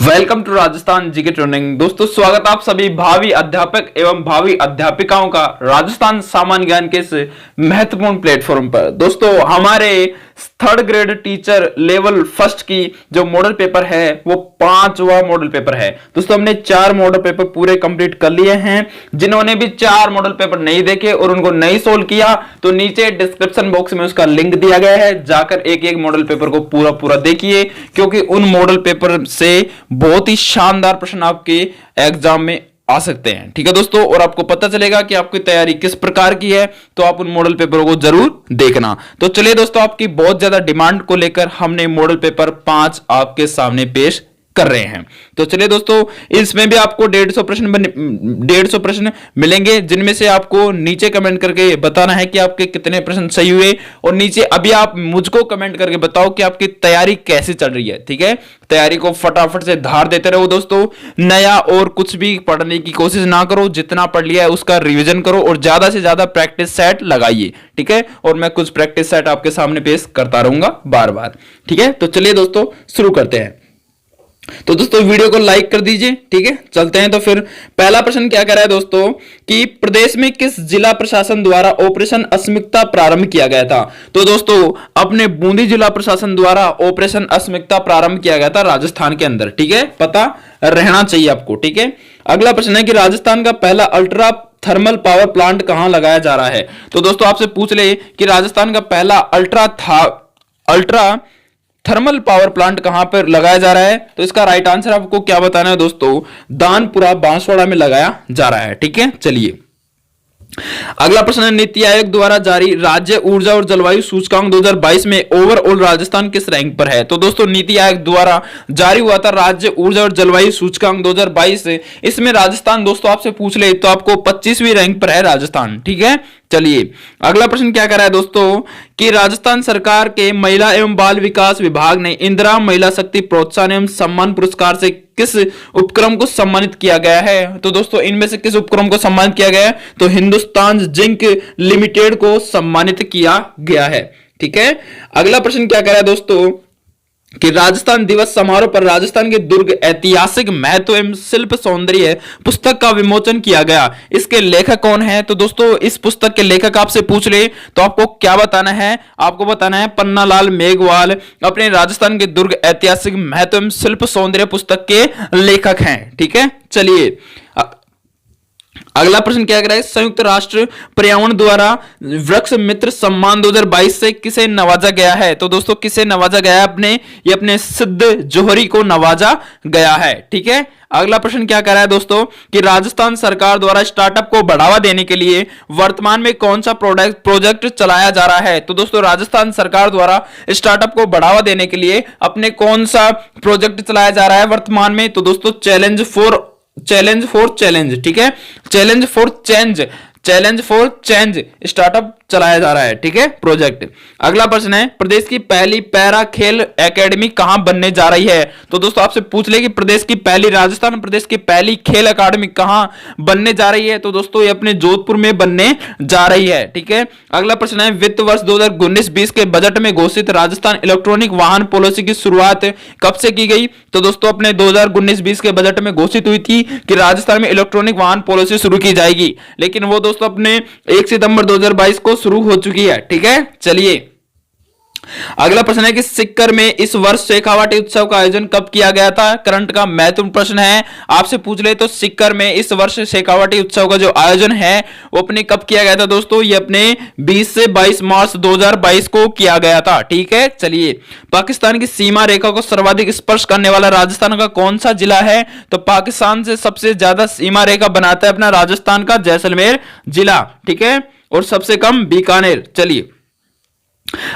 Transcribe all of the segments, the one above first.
Welcome to Rajasthan GK training. दोस्तों स्वागत आप सभी भावी अध्यापक एवं भावी अध्यापिकाओं का राजस्थान सामान्य ज्ञान के इस महत्वपूर्ण प्लेटफॉर्म पर। दोस्तों हमारे third grade teacher level first की जो मॉडल पेपर है वो 5वां मॉडल पेपर है। दोस्तों हमने 4 मॉडल पेपर पूरे कंप्लीट कर लिए हैं। जिन्होंने भी 4 मॉडल पेपर नहीं देखे और उनको नहीं सोल्व किया तो नीचे डिस्क्रिप्शन बॉक्स में उसका लिंक दिया गया है, जाकर एक एक मॉडल पेपर को पूरा देखिए, क्योंकि उन मॉडल पेपर से बहुत ही शानदार प्रश्न आपके एग्जाम में आ सकते हैं। ठीक है दोस्तों, और आपको पता चलेगा कि आपकी तैयारी किस प्रकार की है, तो आप उन मॉडल पेपरों को जरूर देखना। तो चलिए दोस्तों, आपकी बहुत ज्यादा डिमांड को लेकर हमने मॉडल पेपर 5 आपके सामने पेश कर रहे हैं। तो चलिए दोस्तों, इसमें भी आपको 150 प्रश्न मिलेंगे, जिनमें से आपको नीचे कमेंट करके बताना है कि आपके कितने प्रश्न सही हुए, और नीचे अभी आप मुझको कमेंट करके बताओ कि आपकी तैयारी कैसे चल रही है। ठीक है, तैयारी को फटाफट से धार देते रहो दोस्तों। नया और कुछ भी पढ़ने की कोशिश ना करो, जितना पढ़ लिया है उसका रिवीजन करो और ज्यादा से ज्यादा प्रैक्टिस सेट लगाइए। ठीक है, और मैं कुछ प्रैक्टिस सेट आपके सामने पेश करता रहूंगा बार बार। ठीक है, तो चलिए दोस्तों शुरू करते हैं। तो दोस्तों वीडियो को लाइक कर दीजिए। ठीक है, चलते हैं। तो फिर पहला प्रश्न क्या कह रहा है दोस्तों कि प्रदेश में किस जिला प्रशासन द्वारा ऑपरेशन अस्मिकता प्रारंभ किया गया था। तो दोस्तों अपने बूंदी जिला प्रशासन द्वारा ऑपरेशन अस्मिकता प्रारंभ किया गया था राजस्थान के अंदर। ठीक है, पता रहना चाहिए आपको। ठीक है, अगला प्रश्न है कि राजस्थान का पहला अल्ट्रा थर्मल पावर प्लांट कहां लगाया जा रहा है। तो दोस्तों आपसे पूछ ले कि राजस्थान का पहला अल्ट्रा थर्मल पावर प्लांट कहां पर लगाया जा रहा है, तो इसका राइट आंसर आपको क्या बताना है दोस्तों, दानपुरा बांसवाड़ा में लगाया जा रहा है। ठीक है, चलिए अगला प्रश्न है नीति आयोग द्वारा जारी राज्य ऊर्जा और जलवायु सूचकांक 2022 में ओवरऑल राजस्थान किस रैंक पर है। तो दोस्तों नीति आयोग द्वारा जारी हुआ था राज्य ऊर्जा और जलवायु सूचकांक 2022, इसमें राजस्थान दोस्तों आपसे पूछ ले तो आपको 25वीं रैंक पर है राजस्थान। ठीक है, चलिए अगला प्रश्न क्या कर रहा है दोस्तों कि राजस्थान सरकार के महिला एवं बाल विकास विभाग ने इंदिरा महिला शक्ति प्रोत्साहन एवं सम्मान पुरस्कार से किस उपक्रम को सम्मानित किया गया है। तो दोस्तों इनमें से किस उपक्रम को सम्मानित किया गया है, तो हिंदुस्तान जिंक लिमिटेड को सम्मानित किया गया है। ठीक है, अगला प्रश्न क्या कर रहा है दोस्तों कि राजस्थान दिवस समारोह पर राजस्थान के दुर्ग ऐतिहासिक महत्व एवं शिल्प सौंदर्य पुस्तक का विमोचन किया गया। इसके लेखक कौन है। तो दोस्तों इस पुस्तक के लेखक आपसे पूछ ले तो आपको क्या बताना है, आपको बताना है पन्नालाल मेघवाल अपने राजस्थान के दुर्ग ऐतिहासिक महत्व एवं शिल्प सौंदर्य पुस्तक के लेखक हैं। ठीक है, चलिए अगला प्रश्न क्या कर रहा है, संयुक्त राष्ट्र पर्यावरण द्वारा वृक्ष मित्र सम्मान 2022 से किसे नवाजा गया है। तो दोस्तों किसे नवाजा गया है, ये अपने सिद्ध जोहरी को नवाजा गया है। ठीक है, अगला प्रश्न क्या कर रहा है दोस्तों कि राजस्थान सरकार द्वारा स्टार्टअप को बढ़ावा देने के लिए वर्तमान में कौन सा प्रोजेक्ट चलाया जा रहा है। तो दोस्तों राजस्थान सरकार द्वारा स्टार्टअप को बढ़ावा देने के लिए अपने कौन सा प्रोजेक्ट चलाया जा रहा है वर्तमान में, तो दोस्तों चैलेंज फॉर चैलेंज। ठीक है, चैलेंज फॉर चेंज स्टार्टअप चलाया जा रहा है। ठीक है, प्रोजेक्ट। अगला प्रश्न है प्रदेश की पहली पैरा खेल एकेडमी कहां बनने जा रही है। तो दोस्तों आपसे पूछ ले कि राजस्थान प्रदेश की पहली खेल एकेडमी कहां बनने जा रही है। तो दोस्तों ये अपने जोधपुर में बनने जा रही है। ठीक है, अगला प्रश्न है वित्त वर्ष 2019-20 के बजट में घोषित राजस्थान इलेक्ट्रॉनिक वाहन पॉलिसी की शुरुआत कब से की गई। तो दोस्तों अपने 2019-20 के बजट में घोषित हुई थी कि राजस्थान में इलेक्ट्रॉनिक वाहन पॉलिसी शुरू की जाएगी, लेकिन वो दोस्तों अपने 1 सितंबर 2022 को शुरू हो चुकी है। ठीक है, चलिए अगला प्रश्न है कि सिक्कर में इस वर्ष शेखावाटी उत्सव का आयोजन कब किया गया था। करंट का महत्वपूर्ण प्रश्न है, आपसे पूछ ले तो सिक्कर में इस वर्ष शेखावाटी उत्सव का जो आयोजन है वो अपने कब किया गया था दोस्तों, ये अपने 20 से 22 मार्च 2022 को किया गया था। ठीक है, चलिए पाकिस्तान की सीमा रेखा को सर्वाधिक स्पर्श करने वाला राजस्थान का कौन सा जिला है। तो पाकिस्तान से सबसे ज्यादा सीमा रेखा बनाता है अपना राजस्थान का जैसलमेर जिला। ठीक है, और सबसे कम बीकानेर। चलिए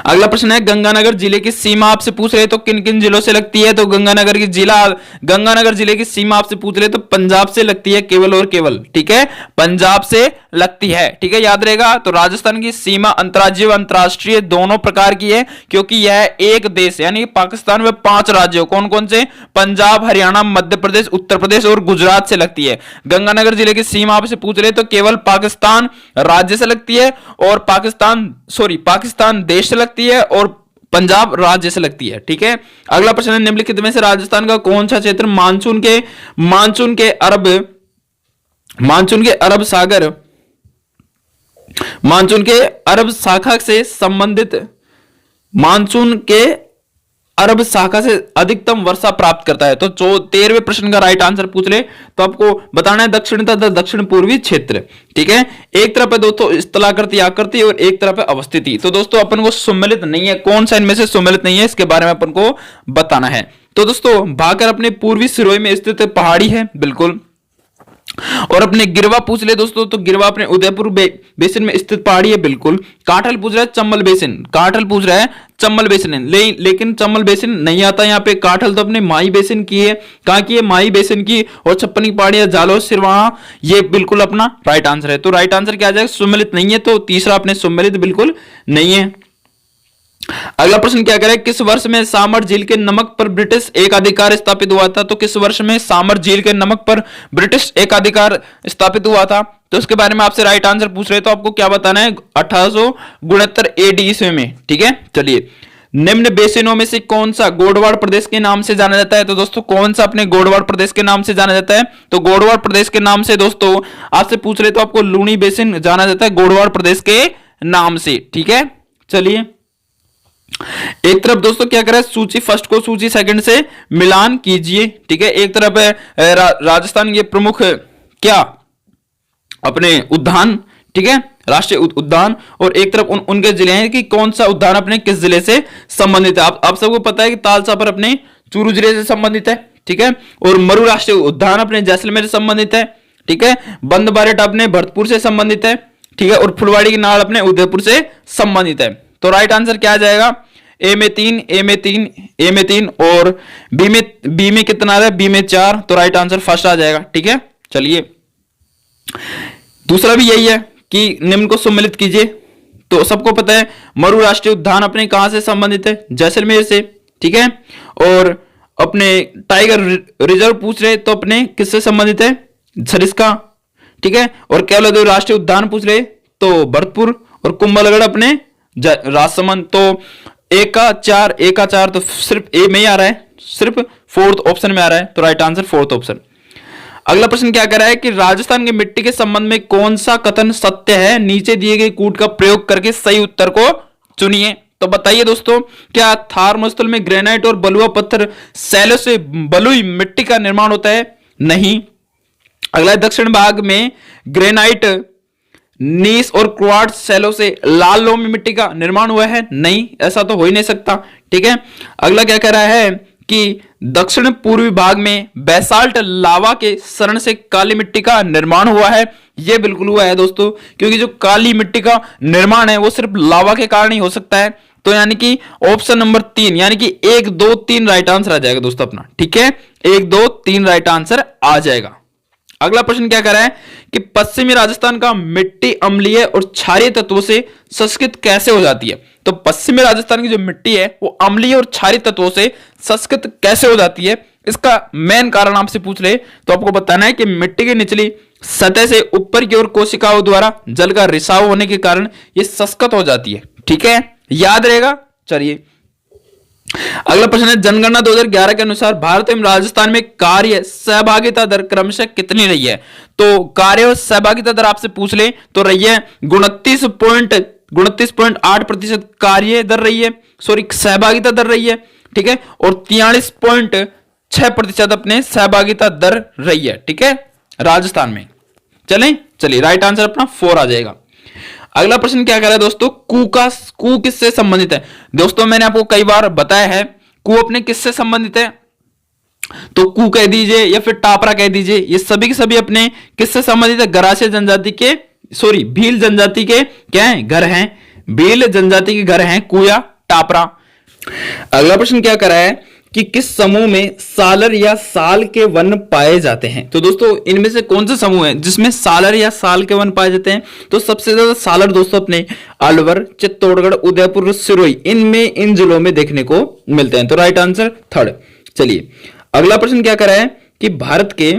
अगला प्रश्न है गंगानगर जिले की सीमा आपसे पूछ रहे तो किन किन जिलों से लगती है। तो गंगानगर जिले की सीमा आपसे पूछ रहे तो पंजाब से लगती है केवल और केवल। ठीक है, पंजाब से लगती है। ठीक है, याद रहेगा। तो राजस्थान की सीमा अंतर्राज्यीय व अंतरराष्ट्रीय दोनों प्रकार की है, क्योंकि यह एक देश यानी पाकिस्तान में 5 राज्यों कौन कौन से, पंजाब, हरियाणा, मध्य प्रदेश, उत्तर प्रदेश और गुजरात से लगती है। गंगानगर जिले की सीमा आपसे पूछ रहे तो केवल पाकिस्तान राज्य से लगती है और पाकिस्तान देश से लगती है और पंजाब राज्य से लगती है। ठीक है, अगला प्रश्न है, निम्नलिखित में से राजस्थान का कौन सा क्षेत्र मानसून के अरब शाखा से संबंधित, मानसून के अरब शाखा से अधिकतम वर्षा प्राप्त करता है? तो 13वें प्रश्न का राइट आंसर पूछ ले तो आपको बताना है दक्षिण तथा दक्षिण पूर्वी क्षेत्र। ठीक है, एक तरफ है दोस्तों स्थलाकृति आकृति और एक तरफ है अवस्थिति। तो दोस्तों अपन को सुमेलित नहीं है, कौन सा इनमें से सुमेलित नहीं है इसके बारे में अपन को बताना है। तो दोस्तों भाकर अपने पूर्वी सिरोही में स्थित पहाड़ी है, बिल्कुल। और अपने गिरवा पूछ ले दोस्तों, तो गिरवा अपने उदयपुर बेसिन में स्थित पहाड़ी है, बिल्कुल। काठल पूछ रहा है चंबल बेसिन, काठल पूछ रहा है चंबल बेसिन है, लेकिन चंबल बेसिन नहीं आता यहाँ पे। काठल तो अपने माई बेसिन की है, कहां की है? माई बेसिन की। और 56 की पहाड़ी है जालोर सिरवाहा, ये बिल्कुल अपना राइट आंसर है। तो राइट आंसर क्या आ जाएगा? सुमेलित नहीं है, तो तीसरा अपने सुमेलित बिल्कुल नहीं है। अगला प्रश्न क्या करें, किस वर्ष में सामर झील के नमक पर ब्रिटिश एकाधिकार स्थापित हुआ था? तो किस वर्ष में सामर झील के नमक पर ब्रिटिश एकाधिकार स्थापित हुआ था? तो उसके बारे में आपसे राइट आंसर पूछ रहे, तो आपको क्या बताना है? 1869 AD ईस्वी में। ठीक है, चलिए, निम्न बेसिनों में से कौन सा गोडवाड़ प्रदेश के नाम से जाना जाता है? तो दोस्तों कौन सा अपने गोडवाड़ प्रदेश के नाम से जाना जाता है? तो गोडवाड़ प्रदेश के नाम से दोस्तों आपसे पूछ रहे तो आपको लूणी बेसिन जाना जाता है गोडवाड़ प्रदेश के नाम से। ठीक है, चलिए, एक तरफ दोस्तों क्या करें, सूची फर्स्ट को सूची सेकंड से मिलान कीजिए। ठीक है, एक तरफ है राजस्थान के प्रमुख क्या अपने उद्यान, ठीक है, राष्ट्रीय उद्यान, और एक तरफ उनके जिले हैं कि कौन सा उद्यान अपने किस जिले से संबंधित है। आप सबको पता है कि तालसापर अपने चूरू जिले से संबंधित है। ठीक है, और मरु राष्ट्रीय उद्यान अपने जैसलमेर से संबंधित है। ठीक है, बंद बारेट अपने भरतपुर से संबंधित है। ठीक है, और फुलवाड़ी की नाड़ अपने उदयपुर से संबंधित है। तो राइट आंसर क्या आ जाएगा? ए में 3 और बी में कितना आ रहा है? बी में 4। तो राइट आंसर फर्स्ट आ जाएगा। ठीक है, चलिए, दूसरा भी यही है कि निम्न को सम्मिलित कीजिए। तो सबको पता है मरु राष्ट्रीय उद्यान अपने कहां से संबंधित है? जैसलमेर से। ठीक है, और अपने टाइगर रिजर्व पूछ रहे तो अपने किससे संबंधित है? सरिस्का। ठीक है, और केवलादेव राष्ट्रीय उद्यान पूछ रहे तो भरतपुर, और कुंभलगढ़ अपने राजसमंद। तो एक का चार तो सिर्फ ए में ही आ रहा है, सिर्फ फोर्थ ऑप्शन में आ रहा है। तो राइट आंसर फोर्थ ऑप्शन। अगला प्रश्न क्या कर रहा है कि राजस्थान की मिट्टी के संबंध में कौन सा कथन सत्य है? नीचे दिए गए कूट का प्रयोग करके सही उत्तर को चुनिए। तो बताइए दोस्तों, क्या थार मरुस्थल में ग्रेनाइट और बलुआ पत्थर शैलों से बलुई मिट्टी का निर्माण होता है? नहीं। अगला, दक्षिण भाग में ग्रेनाइट, नीस और क्वार्ट्ज शैलों से लाल लोमी मिट्टी का निर्माण हुआ है? नहीं, ऐसा तो हो ही नहीं सकता। ठीक है, अगला क्या कह रहा है कि दक्षिण पूर्वी भाग में बेसाल्ट लावा के शरण से काली मिट्टी का निर्माण हुआ है? यह बिल्कुल हुआ है दोस्तों, क्योंकि जो काली मिट्टी का निर्माण है वो सिर्फ लावा के कारण ही हो सकता है। तो यानी कि ऑप्शन नंबर 3 यानी कि 1, 2, 3 राइट आंसर आ जाएगा दोस्तों अपना। ठीक है, 1, 2, 3 राइट आंसर आ जाएगा। अगला प्रश्न क्या कर रहा है कि पश्चिमी राजस्थान का मिट्टी अम्लीय और क्षारीय तत्वों से संस्कृत कैसे हो जाती है? तो पश्चिमी राजस्थान की जो मिट्टी है वो अम्लीय और क्षारीय तत्वों से संस्कृत कैसे हो जाती है? इसका मेन कारण आपसे पूछ ले तो आपको बताना है कि मिट्टी की निचली सतह से ऊपर की ओर कोशिकाओं द्वारा जल का रिसाव होने के कारण ये संस्कृत हो जाती है। ठीक है, याद रहेगा। चलिए, अगला प्रश्न है, जनगणना 2011 के अनुसार भारत एवं राजस्थान में कार्य सहभागिता दर क्रमशः कितनी रही है? तो कार्य और सहभागिता दर आपसे पूछ ले तो रही है 29.8% कार्य दर रही है, सॉरी सहभागिता दर रही है। ठीक है, और 43.6% अपने सहभागिता दर रही है। ठीक है, राजस्थान में। चलिए राइट आंसर अपना 4 आ जाएगा। अगला प्रश्न क्या कर रहा है दोस्तों, कू किससे संबंधित है? दोस्तों मैंने आपको कई बार बताया है कू अपने किससे संबंधित है, तो कू कह दीजिए या फिर टापरा कह दीजिए, ये सभी के सभी अपने किससे संबंधित है? गरासिया जनजाति के, सॉरी भील जनजाति के क्या है? घर हैं। भील जनजाति के घर हैं कू या टापरा। अगला प्रश्न क्या कर रहा है कि किस समूह में सालर या साल के वन पाए जाते हैं? तो दोस्तों इनमें से कौन सा समूह है जिसमें सालर या साल के वन पाए जाते हैं? तो सबसे ज्यादा सालर दोस्तों अपने अलवर, चित्तौड़गढ़, उदयपुर, सिरोही, इनमें इन जिलों में देखने को मिलते हैं। तो राइट आंसर 3rd। चलिए, अगला प्रश्न क्या कर रहा है कि भारत के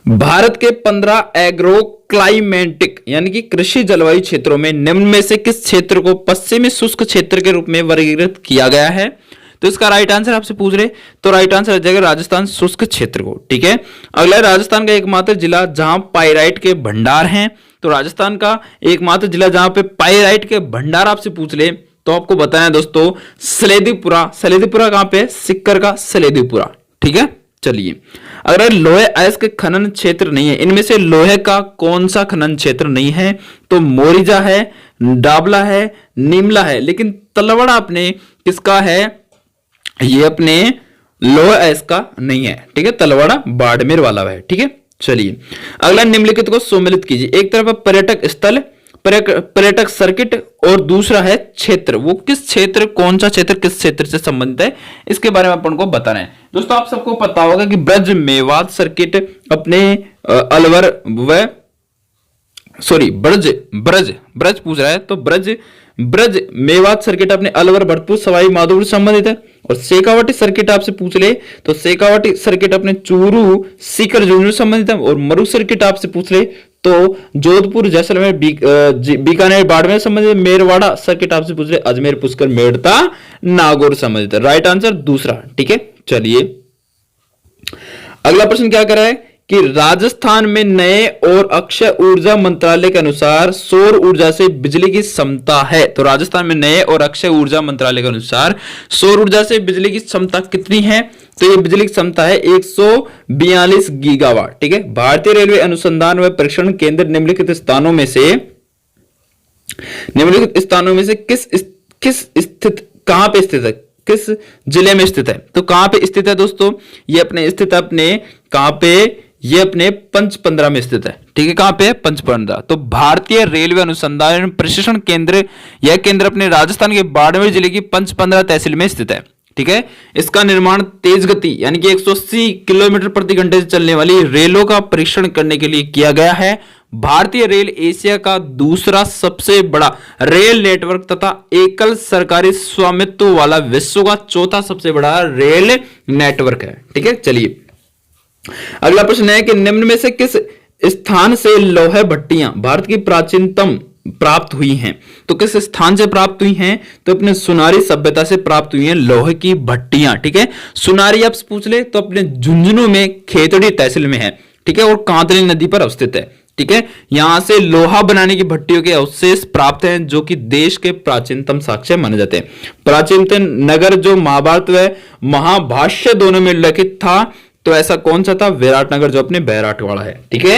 भारत के 15 एग्रो क्लाइमेटिक यानी कि कृषि जलवायु क्षेत्रों में निम्न में से किस क्षेत्र को पश्चिमी शुष्क क्षेत्र के रूप में वर्गीकृत किया गया है? तो इसका राइट आंसर आपसे पूछ रहे, तो राइट आंसर आ जाएगा राजस्थान शुष्क क्षेत्र को। ठीक है, अगला राजस्थान का एकमात्र जिला जहां पाइराइट के भंडार हैं। तो राजस्थान का एकमात्र जिला जहां पे पाइराइट के भंडार आपसे पूछ ले तो आपको बताना है दोस्तों सलेदीपुरा। सलेदीपुरा कहां पे? सिक्कर का सलेदीपुरा। ठीक है, चलिए अगर लोहे अयस्क खनन क्षेत्र नहीं है, इनमें से लोहे का कौन सा खनन क्षेत्र नहीं है? तो मोरिजा है, डाबला है, निमला है, लेकिन तलवाड़ा अपने किसका है? ये अपने लोहे अयस्क का नहीं है। ठीक है, तलवाड़ा बाड़मेर वाला है। ठीक है, चलिए अगला निम्नलिखित को सम्मिलित कीजिए। एक तरफ पर्यटक स्थल, पर्यटक सर्किट और दूसरा है क्षेत्र। वो किस क्षेत्र, कौन सा क्षेत्र किस क्षेत्र से संबंधित है, इसके बारे में अपन को बताना है। दोस्तों आप सबको पता होगा कि ब्रज मेवात सर्किट अपने अलवर व ब्रज पूछ रहा है, तो ब्रज मेवात सर्किट अपने अलवर भरतपुर सवाई माधोपुर संबंधित है। और शेखावाटी सर्किट आपसे पूछ ले तो शेखावाटी सर्किट अपने चूरू सीकर झुंझुनू संबंधित है। और मरु सर्किट आपसे पूछ ले तो जोधपुर जैसलमेर बीकानेर बाड़मेर संबंधित। मेरवाड़ा सर्किट आपसे पूछ ले अजमेर पुष्कर मेड़ता नागौर संबंधित है। राइट आंसर दूसरा। ठीक है, चलिए अगला प्रश्न क्या कर रहा है कि राजस्थान में नए और अक्षय ऊर्जा मंत्रालय के अनुसार सौर ऊर्जा से बिजली की क्षमता है। तो राजस्थान में नए और अक्षय ऊर्जा मंत्रालय के अनुसार सौर ऊर्जा से बिजली की क्षमता कितनी है? तो ये बिजली की क्षमता है 142 गीगावाट। ठीक है, भारतीय रेलवे अनुसंधान व परीक्षण केंद्र निम्नलिखित स्थानों में से किस स्थित, कहां पे स्थित है, किस जिले में स्थित है? तो कहां पे स्थित है दोस्तों? ये अपने स्थित अपने कहां पे? ये अपने पंचपंद्रा में स्थित है। ठीक है, कहां पे है? पंचपंद्रा। तो भारतीय रेलवे अनुसंधान एवं प्रशिक्षण केंद्र, यह केंद्र अपने राजस्थान के बाड़मेर जिले की पंचपंद्रा तहसील में स्थित है। ठीक है, इसका निर्माण तेज गति यानी कि 180 किलोमीटर प्रति घंटे से चलने वाली रेलों का परीक्षण करने के लिए किया गया है। भारतीय रेल एशिया का दूसरा सबसे बड़ा रेल नेटवर्क तथा एकल सरकारी स्वामित्व वाला विश्व का चौथा सबसे बड़ा रेल नेटवर्क है। ठीक है, चलिए अगला प्रश्न है कि निम्न में से किस स्थान से लौह भट्टियां भारत की प्राचीनतम प्राप्त हुई हैं? तो किस स्थान से प्राप्त हुई हैं? तो अपने सुनारी सभ्यता से प्राप्त हुई हैं लौह की भट्टियां। ठीक है, सुनारी आप पूछ ले तो अपने झुंझुनू में खेतड़ी तहसील में है। ठीक है, और कांतली नदी पर अवस्थित है। ठीक है, यहां से लोहा बनाने की भट्टियों के अवशेष प्राप्त हैं जो कि देश के प्राचीनतम साक्ष्य माने जाते हैं। प्राचीनतम नगर जो महाभारत व महाभाष्य दोनों में लिखित था, तो ऐसा कौन सा था? विराटनगर जो अपने बैराटवाड़ा है। ठीक है,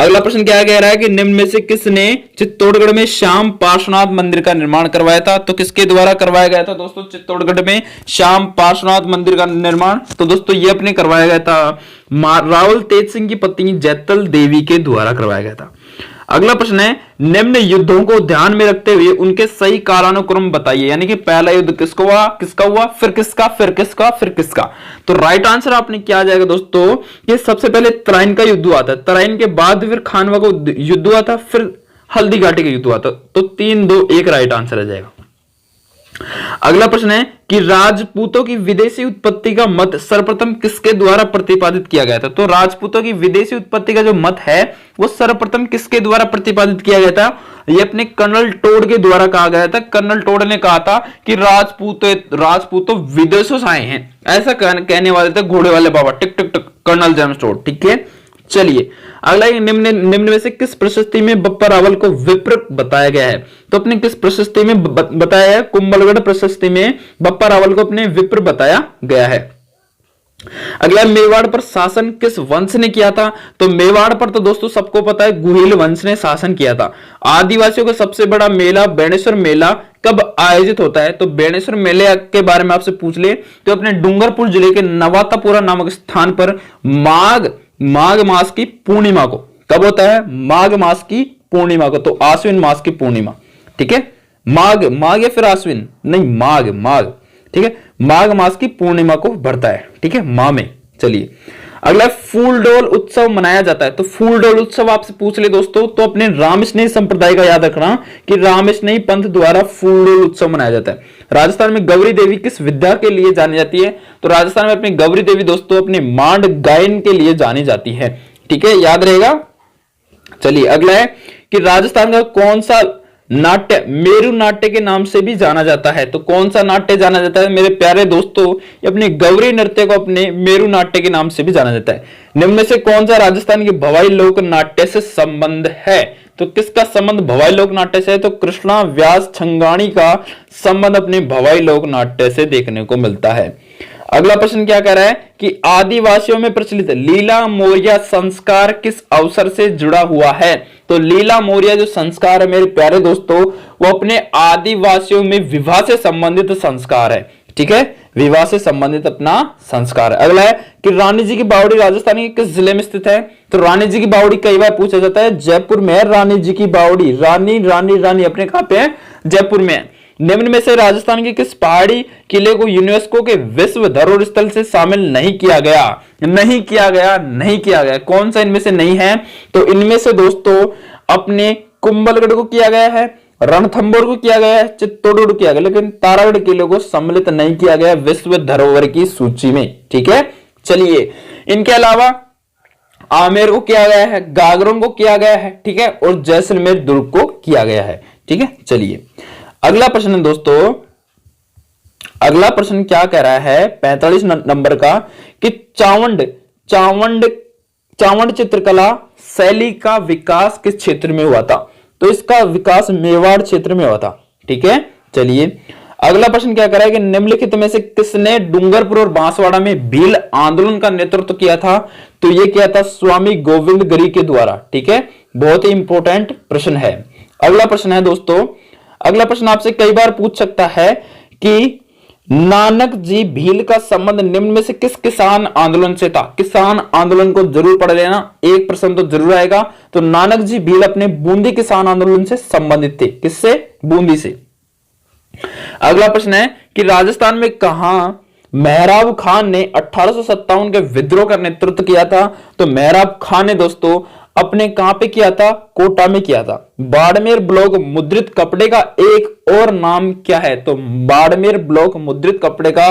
अगला प्रश्न क्या कह रहा है कि निम्न में से किसने चित्तौड़गढ़ में श्याम पार्श्वनाथ मंदिर का निर्माण करवाया था? तो किसके द्वारा करवाया गया था दोस्तों चित्तौड़गढ़ में श्याम पार्श्वनाथ मंदिर का निर्माण? तो दोस्तों ये अपने करवाया गया था रावल तेज सिंह की पत्नी जैतल देवी के द्वारा करवाया गया था। अगला प्रश्न है निम्न युद्धों को ध्यान में रखते हुए उनके सही कालानुक्रम बताइए। यानी कि पहला युद्ध किसको हुआ, किसका हुआ, फिर किसका, फिर किसका, फिर किसका। तो राइट आंसर आपने क्या आ जाएगा दोस्तों, ये सबसे पहले तराइन का युद्ध हुआ था, तराइन के बाद फिर खानवा का युद्ध हुआ था, फिर हल्दी घाटी का युद्ध हुआ था। तो 3, 2, 1 राइट आंसर आ जाएगा। अगला प्रश्न है कि राजपूतों की विदेशी उत्पत्ति का मत सर्वप्रथम किसके द्वारा प्रतिपादित किया गया था? तो राजपूतों की विदेशी उत्पत्ति का जो मत है वो सर्वप्रथम किसके द्वारा प्रतिपादित किया गया था? ये अपने कर्नल टोड के द्वारा कहा गया था। कर्नल टोड ने कहा था कि राजपूतों विदेशों से आए हैं, ऐसा कहने वाले थे घोड़े वाले बाबा टिक टिक टिक कर्नल जेम्स टोड। ठीक है, चलिए अगला निम्न में से किस प्रशस्ति में बप्पा रावल को विप्र बताया गया है? तो अपने किस प्रशस्ति में बताया है? कुंभलगढ़ प्रशस्ति में बप्पा रावल को अपने विप्र बताया गया है। अगला मेवाड़ पर शासन किस वंश ने किया था? तो मेवाड़ पर तो दोस्तों सबको पता है गुहिल वंश ने शासन किया था। आदिवासियों का सबसे बड़ा मेला बेणेश्वर मेला कब आयोजित होता है? तो बेणेश्वर मेले के बारे में आपसे पूछ ले तो अपने डूंगरपुर जिले के नवातापुरा नामक स्थान पर माघ मास की पूर्णिमा को, कब होता है? माघ मास की पूर्णिमा को, तो आश्विन मास की पूर्णिमा। ठीक है, माघ या फिर आश्विन, नहीं माघ, ठीक है, माघ मास की पूर्णिमा को बढ़ता है। ठीक है, माह में। चलिए अगला फूल डोल उत्सव मनाया जाता है, तो फूल डोल उत्सव आपसे पूछ ले दोस्तों, तो अपने रामस्नेही संप्रदाय का याद रखना कि रामस्नेही पंथ द्वारा फूल डोल उत्सव मनाया जाता है। राजस्थान में गौरी देवी किस विद्या के लिए जानी जाती है, तो राजस्थान में अपनी गौरी देवी दोस्तों अपने मांड गायन के लिए जानी जाती है। ठीक है, याद रहेगा। चलिए अगला है कि राजस्थान का कौन सा नाट्य मेरू नाट्य के नाम से भी जाना जाता है, तो कौन सा नाट्य जाना जाता है मेरे प्यारे दोस्तों, अपने गौरी नृत्य को अपने मेरू नाट्य के नाम से भी जाना जाता है। निम्न में से कौन सा राजस्थान के भवाई लोक नाट्य से संबंध है, तो किसका संबंध भवाई लोक नाट्य से है, तो कृष्णा व्यास छंगाणी का संबंध अपने भवाई लोक नाट्य से देखने को मिलता है। अगला प्रश्न क्या कह रहा है कि आदिवासियों में प्रचलित लीला मोरिया संस्कार किस अवसर से जुड़ा हुआ है, तो लीला मोरिया जो संस्कार है मेरे प्यारे दोस्तों वो अपने आदिवासियों में विवाह से संबंधित संस्कार है। ठीक है, विवाह से संबंधित अपना संस्कार है। अगला है कि रानी जी की बावड़ी राजस्थान के किस जिले में स्थित है, तो रानी जी की बावड़ी कई बार पूछा जाता है, जयपुर में है रानी जी की बावड़ी। रानी रानी रानी अपने कहां पे है, जयपुर में है। निम्न में से राजस्थान के किस पहाड़ी किले को यूनेस्को के विश्व धरोहर स्थल से शामिल नहीं किया गया, नहीं किया गया, नहीं किया गया, कौन सा इनमें से नहीं है, तो इनमें से दोस्तों अपने कुंभलगढ़ को किया गया है, रणथंभौर को किया गया है, चित्तौड़गढ़ को किया गया, लेकिन तारागढ़ किले को सम्मिलित नहीं किया गया विश्व धरोहर की सूची में। ठीक है, चलिए इनके अलावा आमेर को किया गया है, गागरों को किया गया है, ठीक है, और जैसलमेर दुर्ग को किया गया है। ठीक है, चलिए अगला प्रश्न है दोस्तों, अगला प्रश्न क्या कह रहा है 45 नंबर का कि चावंड चावंड चावंड चित्रकला शैली का विकास किस क्षेत्र में हुआ था, तो इसका विकास मेवाड़ क्षेत्र में हुआ था। ठीक है, चलिए अगला प्रश्न क्या कर रहा है कि निम्नलिखित में से किसने डूंगरपुर और बांसवाड़ा में भील आंदोलन का नेतृत्व किया था, तो यह किया था स्वामी गोविंद गिरी के द्वारा। ठीक है, बहुत ही इंपॉर्टेंट प्रश्न है। अगला प्रश्न है दोस्तों, अगला प्रश्न आपसे कई बार पूछ सकता है कि नानक जी भील का संबंध निम्न में से किस किसान आंदोलन से था, किसान आंदोलन को जरूर पढ़ लेना, एक प्रश्न तो जरूर आएगा। तो नानक जी भील अपने बूंदी किसान आंदोलन से संबंधित थे, किससे, बूंदी से। अगला प्रश्न है कि राजस्थान में कहां मेहराब खान ने 1857 के विद्रोह का नेतृत्व किया था, तो मेहराब खान ने दोस्तों अपने कहां पे किया था, कोटा में किया था। बाड़मेर ब्लॉक मुद्रित कपड़े का एक और नाम क्या है, तो बाड़मेर ब्लॉक मुद्रित कपड़े का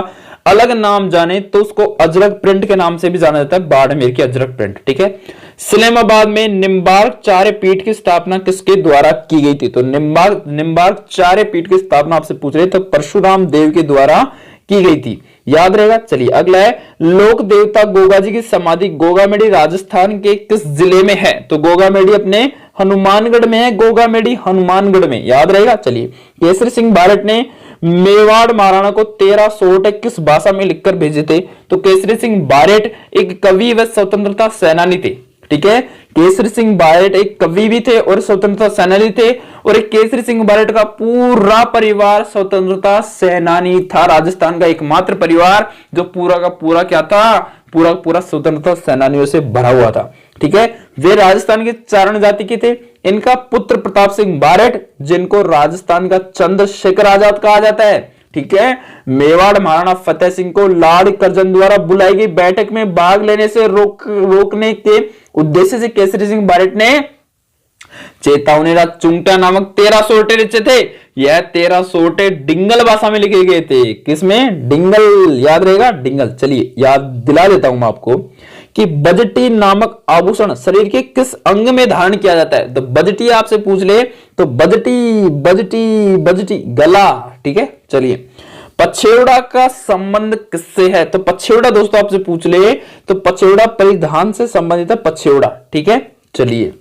अलग नाम जाने तो उसको अजरक प्रिंट के नाम से भी जाना जाता है, बाड़मेर की अजरक प्रिंट। ठीक है, इस्लामाबाद में निम्बार्क चार्य पीठ की स्थापना किसके द्वारा की गई थी, तो निम्बार्क चार्य पीठ की स्थापना आपसे पूछ रहे तो परशुराम देव के द्वारा की गई थी, याद रहेगा। चलिए अगला है लोक देवता गोगा जी की समाधि गोगामेडी राजस्थान के किस जिले में है, तो गोगामेडी अपने हनुमानगढ़ में है, गोगामेडी हनुमानगढ़ में, याद रहेगा। चलिए केसरी सिंह बारट ने मेवाड़ महाराणा को 13 सोटे किस भाषा में लिखकर भेजे थे, तो केसरी सिंह बारट एक कवि व स्वतंत्रता सेनानी थे। ठीक है, केसरी सिंह बारट एक कवि भी थे और स्वतंत्रता सेनानी थे, और एक केसरी सिंह बारट का पूरा परिवार स्वतंत्रता सेनानी था। राजस्थान का एकमात्र परिवार जो पूरा का पूरा क्या था, पूरा पूरा स्वतंत्रता सेनानियों से भरा हुआ था। ठीक है, वे राजस्थान के चारण जाति के थे। इनका पुत्र प्रताप सिंह बारट, जिनको राजस्थान का चंद्रशेखर आजाद कहा जाता है। ठीक है, मेवाड़ महाराणा फतेह सिंह को लॉर्ड कर्जन द्वारा बुलाई गई बैठक में भाग लेने से रोकने के उद्देश्य से केसरी सिंह बारट ने चेतावनी चुंगटा नामक 13 सोटे रचे थे। यह 13 सोटे डिंगल भाषा में लिखे गए थे, किसमें, डिंगल, याद रहेगा, डिंगल। चलिए याद दिला देता हूं मैं आपको कि बजटी नामक आभूषण शरीर के किस अंग में धारण किया जाता है, तो बजटी आपसे पूछ ले तो बजटी बजटी बजटी गला। ठीक है, चलिए पछेवड़ा का संबंध किससे है, तो पछेवड़ा दोस्तों आपसे पूछ ले तो पछेवड़ा परिधान से संबंधित है, पछेवड़ा। ठीक है, चलिए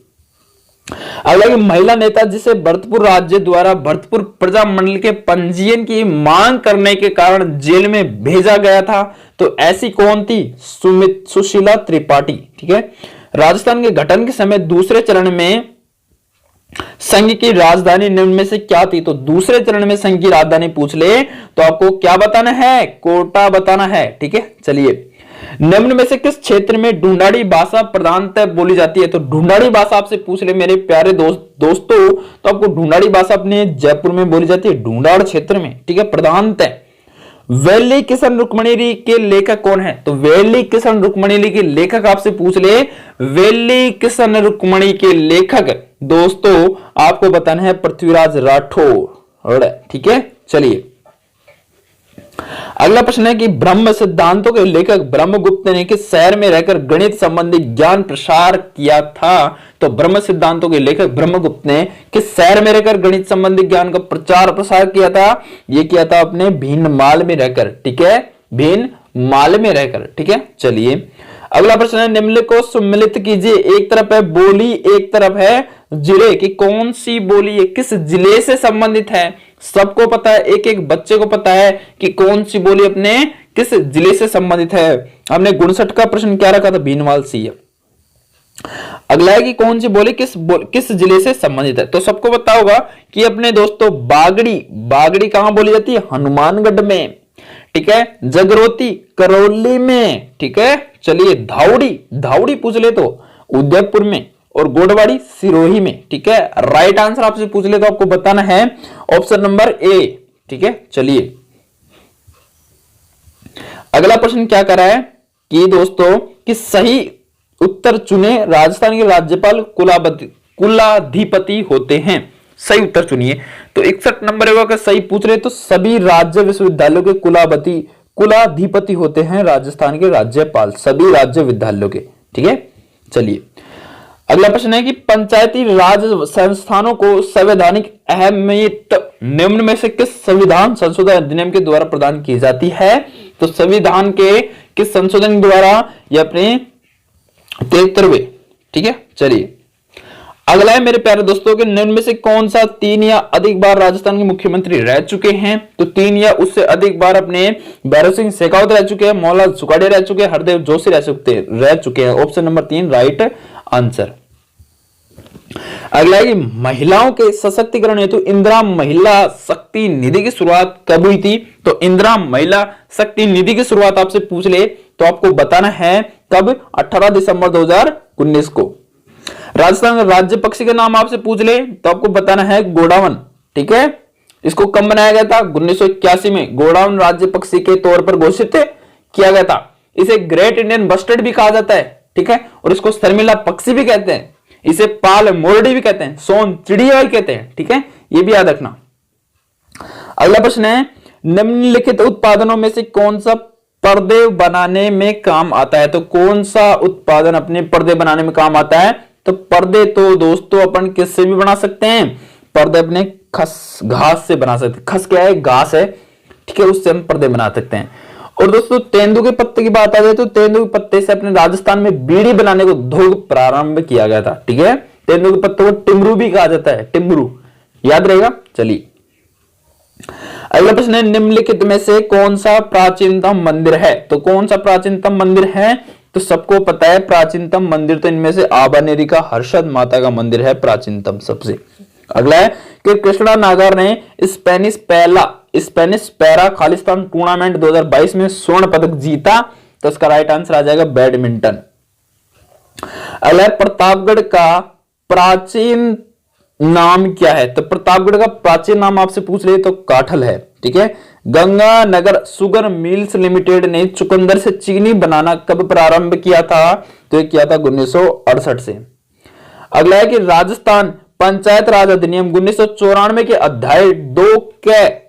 अगला महिला नेता जिसे भरतपुर राज्य द्वारा भरतपुर प्रजा मंडल के पंजीयन की मांग करने के कारण जेल में भेजा गया था, तो ऐसी कौन थी, सुशीला त्रिपाठी। ठीक है, राजस्थान के गठन के समय दूसरे चरण में संघ की राजधानी निम्न में से क्या थी, तो दूसरे चरण में संघ की राजधानी पूछ ले तो आपको क्या बताना है, कोटा बताना है। ठीक है, चलिए निम्न में से किस क्षेत्र में ढूंढाड़ी भाषा प्रधानतः बोली जाती है, तो ढूंढाड़ी भाषा आपसे पूछ ले मेरे प्यारे दोस्तों, तो आपको ढूंढाड़ी भाषा अपने जयपुर में बोली जाती है, ढूंढाड़ क्षेत्र में। ठीक है, प्रधानतः वेली किशन रुक्मणी के लेखक कौन है? तो वेली किशन रुक्मणी के लेखक आपसे पूछ ले, वेली किशन रुक्मणी के लेखक दोस्तों आपको बताना है पृथ्वीराज राठौर। ठीक है, चलिए अगला प्रश्न है कि ब्रह्म सिद्धांतों के लेखक ब्रह्मगुप्त ने किस शहर में रहकर गणित संबंधी ज्ञान प्रसार किया था? तो ब्रह्म सिद्धांतों के लेखक ब्रह्मगुप्त ने किस शहर में रहकर गणित संबंधी ज्ञान का प्रचार प्रसार किया था? ये किया था अपने भीनमाल में रहकर। ठीक है, भीनमाल में रहकर। ठीक है, चलिए अगला प्रश्न है निम्नलिखित को सम्मिलित कीजिए। एक तरफ है बोली, एक तरफ है जिले की कौन सी बोली है, किस जिले से संबंधित है? सबको पता है, एक एक बच्चे को पता है कि कौन सी बोली अपने किस जिले से संबंधित है। हमने 59 का प्रश्न क्या रखा था? भीनमाल सी है। अगला है कि कौन सी बोली किस जिले से संबंधित है? तो सबको पता होगा कि अपने दोस्तों बागड़ी कहां बोली जाती है? हनुमानगढ़ में। ठीक है, जगरोती करौली में। ठीक है, चलिए धाउड़ी पूछ ले तो उदयपुर में, और गोडवाड़ी सिरोही में। ठीक है, राइट आंसर आपसे पूछ ले तो आपको बताना है ऑप्शन नंबर ए। ठीक है, चलिए अगला प्रश्न क्या कर रहा है कि दोस्तों कि सही उत्तर चुने। राजस्थान के राज्यपाल कुलाधिपति होते हैं। सही उत्तर चुनिए। तो 61 नंबर होगा सही पूछ रहे तो सभी राज्य विश्वविद्यालयों के कुलाधिपति होते हैं राजस्थान के राज्यपाल, सभी राज्य विद्यालयों के। ठीक है, चलिए अगला प्रश्न है कि पंचायती राज संस्थानों को संवैधानिक अहमियत निम्न में से किस संविधान संशोधन अधिनियम के द्वारा प्रदान की जाती है? तो संविधान के किस संशोधन द्वारा? ये अपने 73वें। ठीक है, चलिए अगला है मेरे प्यारे दोस्तों के निम्न में से कौन सा 3 या अधिक बार राजस्थान के मुख्यमंत्री रह चुके हैं? तो 3 या उससे अधिक बार अपने भैरव सिंह शेखावत रह चुके हैं, मौलाना सुखाड़े रह चुके हैं, हरदेव जोशी रह चुके हैं। Option number 3 right answer. अगला है कि महिलाओं के सशक्तिकरण हेतु इंदिरा महिला शक्ति निधि की शुरुआत कब हुई थी? तो इंदिरा महिला शक्ति निधि की शुरुआत आपसे पूछ ले तो आपको बताना है कब? 18 दिसंबर 2019 को। राजस्थान का राज्य पक्षी का नाम आपसे पूछ ले तो आपको बताना है गोडावन। ठीक है, इसको कब बनाया गया था? 1981 में गोडावन राज्य पक्षी के तौर पर घोषित किया गया था। इसे ग्रेट इंडियन बस्टर्ड भी कहा जाता है। ठीक है, और इसको शर्मिला पक्षी भी कहते हैं, इसे पाल मोरडी भी कहते हैं, सोन चिड़िया भी कहते हैं। ठीक है, ये भी याद रखना। अगला प्रश्न है निम्नलिखित उत्पादनों में से कौन सा पर्दे बनाने में काम आता है? तो कौन सा उत्पादन अपने पर्दे बनाने में काम आता है? तो पर्दे तो दोस्तों अपन किससे भी बना सकते हैं? पर्दे अपने घास से बना सकते हैं। खस क्या है? घास है। ठीक है, उससे हम पर्दे बना सकते हैं। और दोस्तों तेंदू के पत्ते की बात आ जाए तो तेंदू के पत्ते से अपने राजस्थान में बीड़ी बनाने को उद्योग प्रारंभ किया गया था। ठीक है, तेंदू के पत्ते को टिमरू भी कहा जाता है, टिमरू याद रहेगा। चलिए अगला प्रश्न है निम्नलिखित में से कौन सा प्राचीनतम मंदिर है? तो कौन सा प्राचीनतम मंदिर है? तो सबको पता है प्राचीनतम मंदिर तो इनमें से आबानेरी का हर्षद माता का मंदिर है प्राचीनतम सबसे। अगला है कि कृष्णा नागर ने स्पेनिश पैरा खालिस्तान टूर्नामेंट 2022 में स्वर्ण पदक जीता। तो इसका राइट आंसर आ जाएगा बैडमिंटन। अगला है प्रतापगढ़ का प्राचीन नाम क्या है? तो प्रतापगढ़ का प्राचीन नाम आपसे पूछ ले तो काठल है। ठीक है, गंगानगर शुगर मिल्स लिमिटेड ने चुकंदर से चीनी बनाना कब प्रारंभ किया था? तो ये किया था 1968 से। अगला है कि राजस्थान पंचायत राज अधिनियम 1994 के अध्याय 2 के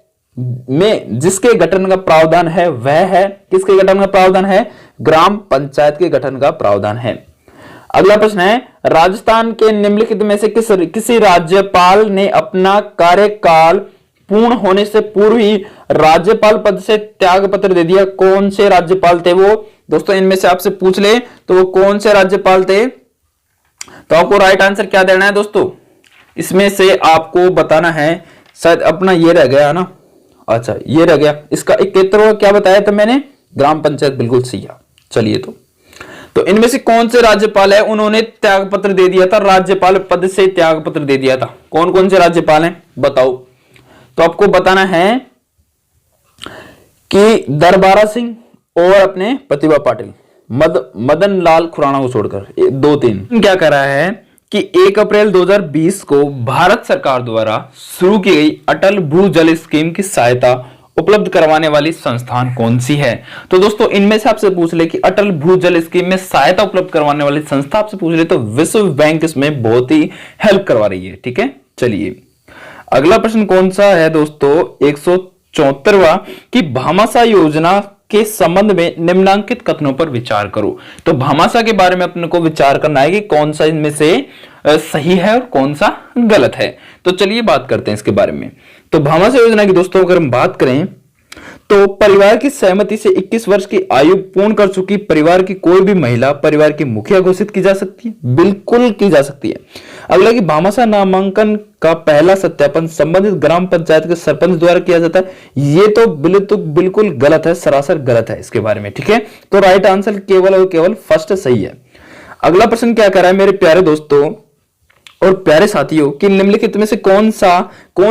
में जिसके गठन का प्रावधान है वह है, किसके गठन का प्रावधान है? ग्राम पंचायत के गठन का प्रावधान है। अगला प्रश्न है राजस्थान के निम्नलिखित में से किसी राज्यपाल ने अपना कार्यकाल पूर्ण होने से पूर्व ही राज्यपाल पद से त्याग पत्र दे दिया? कौन से राज्यपाल थे वो? दोस्तों इनमें से आपसे पूछ ले तो वो कौन से राज्यपाल थे? तो आपको राइट आंसर क्या देना है दोस्तों? इसमें से आपको बताना है, शायद अपना ये रह गया ना, अच्छा ये रह गया, इसका 71वां क्या बताया था मैंने? ग्राम पंचायत, बिल्कुल सही है। चलिए तो इनमें से कौन से राज्यपाल है उन्होंने त्याग पत्र दे दिया था, राज्यपाल पद से त्याग पत्र दे दिया था? कौन कौन से राज्यपाल हैं बताओ? तो आपको बताना है कि दरबारा सिंह और अपने प्रतिभा पाटिल, मदन लाल खुराना को छोड़कर 2-3। क्या कर रहा है कि 1 अप्रैल 2020 को भारत सरकार द्वारा शुरू की गई अटल भूजल स्कीम की सहायता उपलब्ध करवाने वाली संस्थान कौन सी है? तो दोस्तों इनमें से आपसे पूछ ले कि अटल भूजल स्कीम में सहायता उपलब्ध करवाने वाली संस्था आपसे पूछ ले तो विश्व बैंक इसमें बहुत ही हेल्प करवा रही है। ठीक है, चलिए अगला प्रश्न कौन सा है दोस्तों, 174वां कि भामाशाह योजना के संबंध में निम्नांकित कथनों पर विचार करो। तो भामाशाह के बारे में अपने को विचार करना है कि कौन सा इनमें से सही है और कौन सा गलत है। तो चलिए बात करते हैं इसके बारे में। तो भामाशाह योजना की दोस्तों अगर हम बात करें तो परिवार की सहमति से 21 वर्ष की आयु पूर्ण कर चुकी परिवार की कोई भी महिला परिवार की मुखिया घोषित की जा सकती है, बिल्कुल की जा सकती है। अगला कि भामाशाह नामांकन का पहला सत्यापन संबंधित ग्राम पंचायत के सरपंच द्वारा किया जाता है, ये तो बिल्कुल गलत है, सरासर गलत है इसके बारे में। ठीक है, तो राइट आंसर केवल और केवल फर्स्ट सही है। अगला प्रश्न क्या कर रहा है मेरे प्यारे दोस्तों और प्यारे साथियों कि निम्नलिखित में से कौन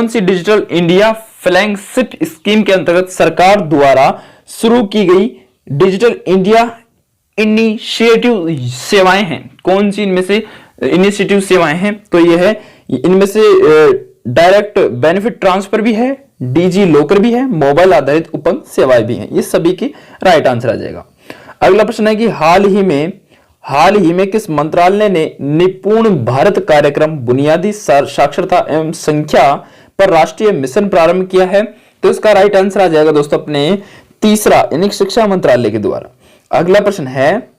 सी डिजिटल इंडिया फ्लैगशिप स्कीम के अंतर्गत सरकार द्वारा शुरू की गई डिजिटल इंडिया इनिशिएटिव सेवाएं हैं? कौन सी इनमें से इनिशिएटिव सेवाएं हैं? तो ये है, इनमें से डायरेक्ट बेनिफिट ट्रांसफर भी है, डीजी लॉकर भी है, मोबाइल आधारित उपन सेवाएं भी हैं। ये सभी की राइट आंसर आ जाएगा। अगला प्रश्न है कि हाल ही में किस मंत्रालय ने निपुण भारत कार्यक्रम बुनियादी साक्षरता एवं संख्या पर राष्ट्रीय मिशन प्रारंभ किया है? तो इसका राइट आंसर आ जाएगा दोस्तों अपने तीसरा यानी शिक्षा मंत्रालय के द्वारा। अगला प्रश्न है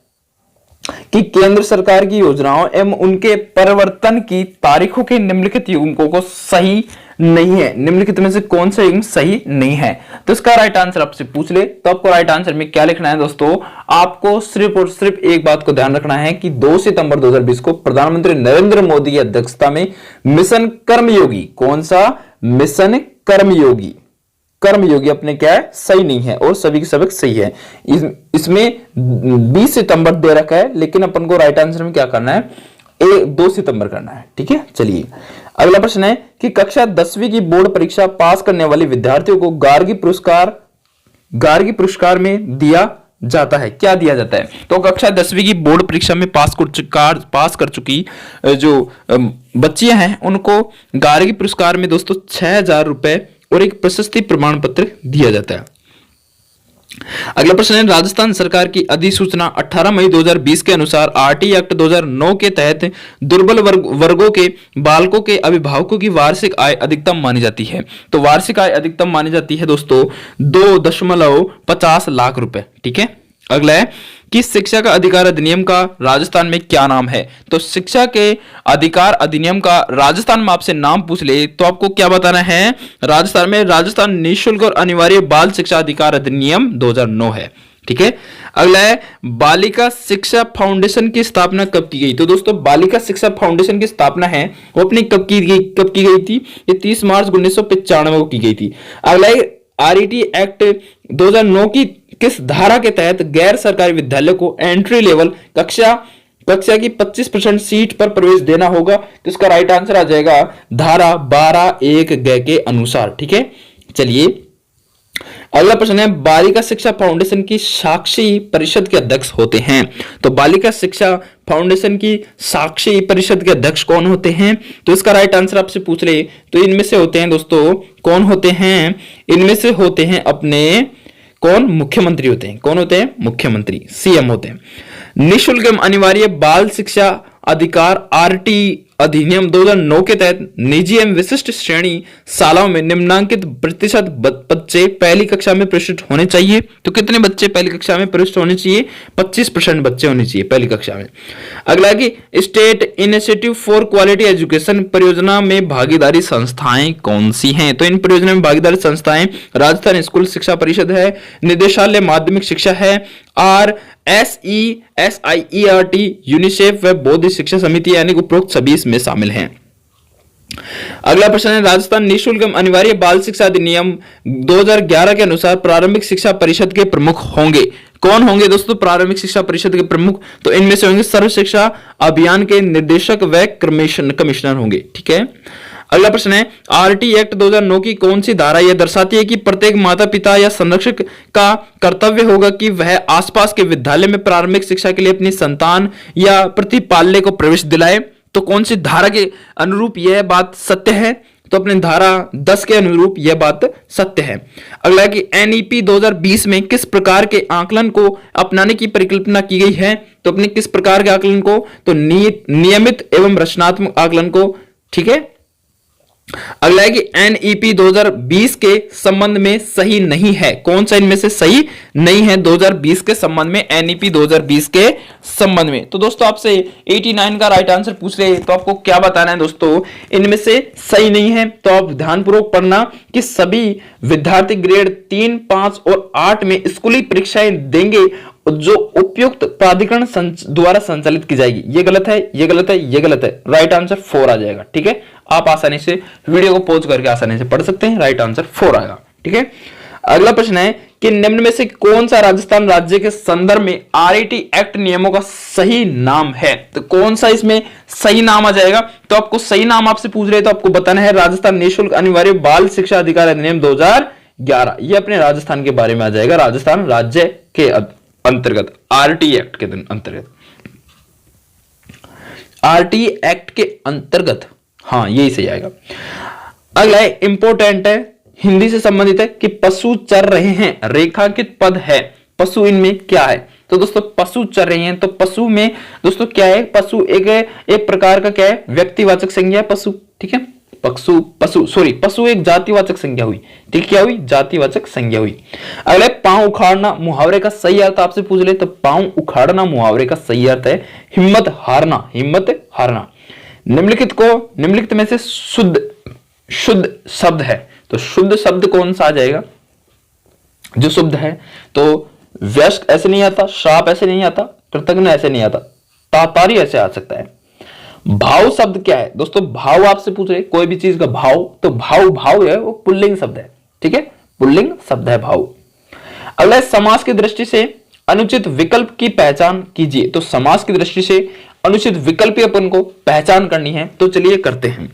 कि केंद्र सरकार की योजनाओं एवं उनके परिवर्तन की तारीखों के निम्नलिखित युग्मकों को सही नहीं है, निम्नलिखित में से कौन सा युग्म सही नहीं है? तो इसका राइट आंसर आपसे पूछ ले तो आपको राइट आंसर में क्या लिखना है दोस्तों, आपको सिर्फ और सिर्फ एक बात को ध्यान रखना है कि 2 सितंबर 2020 को प्रधानमंत्री नरेंद्र मोदी की अध्यक्षता में मिशन कर्मयोगी, कौन सा मिशन कर्मयोगी अपने क्या है सही नहीं है और सभी के सभी सही है। इसमें 20 सितंबर दे रखा है लेकिन अपन को राइट आंसर में क्या करना है, 2 सितंबर करना है। ठीक है, चलिए अगला प्रश्न है कि कक्षा 10वीं की बोर्ड परीक्षा पास करने वाले विद्यार्थियों को गार्गी पुरस्कार में दिया जाता है, क्या दिया जाता है? तो कक्षा 10वीं की बोर्ड परीक्षा में पास कर चुकी जो बच्चियां हैं उनको गार्गी पुरस्कार में दोस्तों 6,000 रुपए और एक प्रशस्ति प्रमाण पत्र दिया जाता है। अगला प्रश्न है राजस्थान सरकार की अधिसूचना 18 मई 2020 के अनुसार आरटी एक्ट 2009 के तहत दुर्बल वर्गों के बालकों के अभिभावकों की वार्षिक आय अधिकतम मानी जाती है। तो वार्षिक आय अधिकतम मानी जाती है दोस्तों 2.50 लाख रुपए। ठीक है, अगला है कि शिक्षा का अधिकार अधिनियम का राजस्थान में क्या नाम है? तो शिक्षा के अधिकार अधिनियम का राजस्थान में आपसे नाम पूछ ले तो आपको क्या बताना है, राजस्थान में राजस्थान निःशुल्क और अनिवार्य बाल शिक्षा अधिकार अधिनियम 2009 है। ठीक है, अगला है बालिका शिक्षा फाउंडेशन की स्थापना कब की गई? तो दोस्तों बालिका शिक्षा फाउंडेशन की स्थापना है वो अपनी कब की गई थी? ये 30 मार्च 1995 को की गई थी। अगला है आरईटी एक्ट 2009 की किस धारा के तहत गैर सरकारी विद्यालय को एंट्री लेवल कक्षा की 25% सीट पर प्रवेश देना होगा? तो इसका राइट आंसर आ जाएगा धारा 12(1) के अनुसार। ठीक है, चलिए अगला प्रश्न है बालिका शिक्षा फाउंडेशन की साक्षी परिषद के अध्यक्ष होते हैं। तो बालिका शिक्षा फाउंडेशन की साक्षी परिषद के अध्यक्ष कौन होते हैं? तो इसका राइट आंसर आपसे पूछ ले तो इनमें से होते हैं दोस्तों, कौन होते हैं? इनमें से होते हैं अपने कौन? मुख्यमंत्री होते हैं। कौन होते हैं? मुख्यमंत्री, सीएम होते हैं। निःशुल्क एवं अनिवार्य बाल शिक्षा अधिकार आरटी अधिनियम 2009 के तहत निजी एवं विशिष्ट श्रेणी शालाओं में निम्नांकित प्रतिशत बच्चे पहली कक्षा में प्रविष्ट होने चाहिए। तो कितने बच्चे पहली कक्षा में प्रविष्ट होने चाहिए? 25% बच्चे होने चाहिए पहली कक्षा में। अगला कि state initiative for quality education परियोजना में भागीदारी संस्थाएं कौन सी हैं? तो इन परियोजना में भागीदारी संस्थाएं राजस्थान स्कूल शिक्षा परिषद है, निदेशालय माध्यमिक शिक्षा है, RSESIERT, यूनिसेफ व बौद्ध शिक्षा समिति यानी उपरोक्त सभी इसमें शामिल हैं। अगला प्रश्न है राजस्थान निःशुल्क अनिवार्य बाल शिक्षा अधिनियम 2011 के अनुसार प्रारंभिक शिक्षा परिषद के प्रमुख होंगे। कौन होंगे दोस्तों प्रारंभिक शिक्षा परिषद के प्रमुख? तो इनमें से होंगे सर्व शिक्षा अभियान के निदेशक व कमिश्नर होंगे। ठीक है, अगला प्रश्न है आरटी एक्ट 2009 की कौन सी धारा यह दर्शाती है कि प्रत्येक माता पिता या संरक्षक का कर्तव्य होगा कि वह आसपास के विद्यालय में प्रारंभिक शिक्षा के लिए अपनी संतान या प्रतिपाल्य को प्रवेश दिलाए? तो कौन सी धारा के अनुरूप यह बात सत्य है? तो अपने धारा 10 के अनुरूप यह बात सत्य है। अगला है कि एनईपी 2020 में किस प्रकार के आकलन को अपनाने की परिकल्पना की गई है? तो अपने किस प्रकार के आकलन को? तो नियमित एवं रचनात्मक आकलन को। ठीक है। अगला है कि एनईपी 2020 के संबंध में सही नहीं है। कौन सा इनमें से सही नहीं है 2020 के संबंध में? एनईपी 2020 के संबंध में। तो दोस्तों आपसे 89 का राइट आंसर पूछ रहे हैं, तो आपको क्या बताना है दोस्तों? इनमें से सही नहीं है। तो आप ध्यानपूर्वक पढ़ना कि सभी विद्यार्थी ग्रेड 3, 5 और 8 में स्कूली परीक्षाएं देंगे जो उपयुक्त प्राधिकरण द्वारा संचालित की जाएगी। ये गलत है, ये गलत है, ये गलत है। राइट आंसर 4 आ जाएगा। ठीक है, आप आसानी से वीडियो को पॉज करके आसानी से पढ़ सकते हैं। राइट आंसर 4 आएगा। ठीक है। अगला प्रश्न है कि निम्न में से कौन सा राजस्थान राज्य के संदर्भ में आरईटी एक्ट नियमों का सही नाम है? तो कौन सा इसमें सही नाम आ जाएगा? तो आपको सही नाम आपसे पूछ रहे हैं, तो आपको बताना है राजस्थान निःशुल्क अनिवार्य बाल शिक्षा अधिकार अधिनियम 2011। ये अपने राजस्थान के बारे में आ जाएगा, राजस्थान राज्य के अंतर्गत, आरटी एक्ट के अंतर्गत, आरटी एक्ट के अंतर्गत। हाँ, यही सही आएगा। अगला इंपॉर्टेंट है, हिंदी से संबंधित है कि पशु चर रहे हैं, रेखांकित पद है। पशु इनमें क्या है? तो दोस्तों पशु चर रहे हैं, तो पशु में दोस्तों क्या है? पशु एक प्रकार का क्या है? व्यक्तिवाचक संज्ञा है पशु। ठीक है, पशु एक जातिवाचक संज्ञा हुई। ठीक, क्या हुई? जातिवाचक संज्ञा हुई। अगले पांव उखाड़ना मुहावरे का सही अर्थ आपसे पूछ ले, तो पांव उखाड़ना मुहावरे का सही अर्थ है हिम्मत हारना, हिम्मत हारना। निम्नलिखित में से शुद्ध शब्द है, तो शुद्ध शब्द कौन सा आ जाएगा जो शुद्ध है? तो व्यस्क ऐसे नहीं आता, श्राप ऐसे नहीं आता, कृतज्ञ ऐसे नहीं आता, तातारी ऐसे आ सकता है। भाव शब्द क्या है दोस्तों? भाव आपसे पूछ रहे कोई भी चीज का भाव, तो भाव है वो पुल्लिंग शब्द है। ठीक है, पुल्लिंग शब्द है भाव। अगला समास की दृष्टि से अनुचित विकल्प की पहचान कीजिए। तो समास की दृष्टि से अनुचित विकल्प अपन को पहचान करनी है, तो चलिए करते हैं।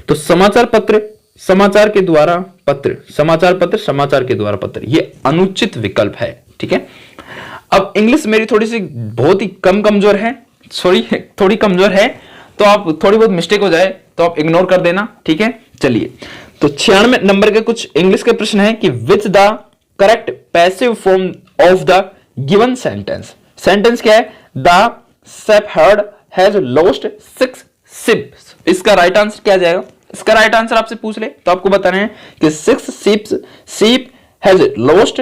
तो समाचार पत्र, समाचार के द्वारा पत्र, समाचार पत्र, समाचार के द्वारा पत्र, ये अनुचित विकल्प है। ठीक है। अब इंग्लिश मेरी थोड़ी सी बहुत ही कमजोर है, थोड़ी कमजोर है, तो आप थोड़ी बहुत मिस्टेक हो जाए तो आप इग्नोर कर देना। ठीक है, चलिए। तो 96 नंबर के कुछ इंग्लिश के प्रश्न है कि which the correct passive form of the given sentence. Sentence क्या है? The shepherd has lost 6 ships. इसका राइट आंसर क्या जाएगा? इसका राइट आंसर आपसे पूछ ले तो आपको बताना है कि 6 sheep has lost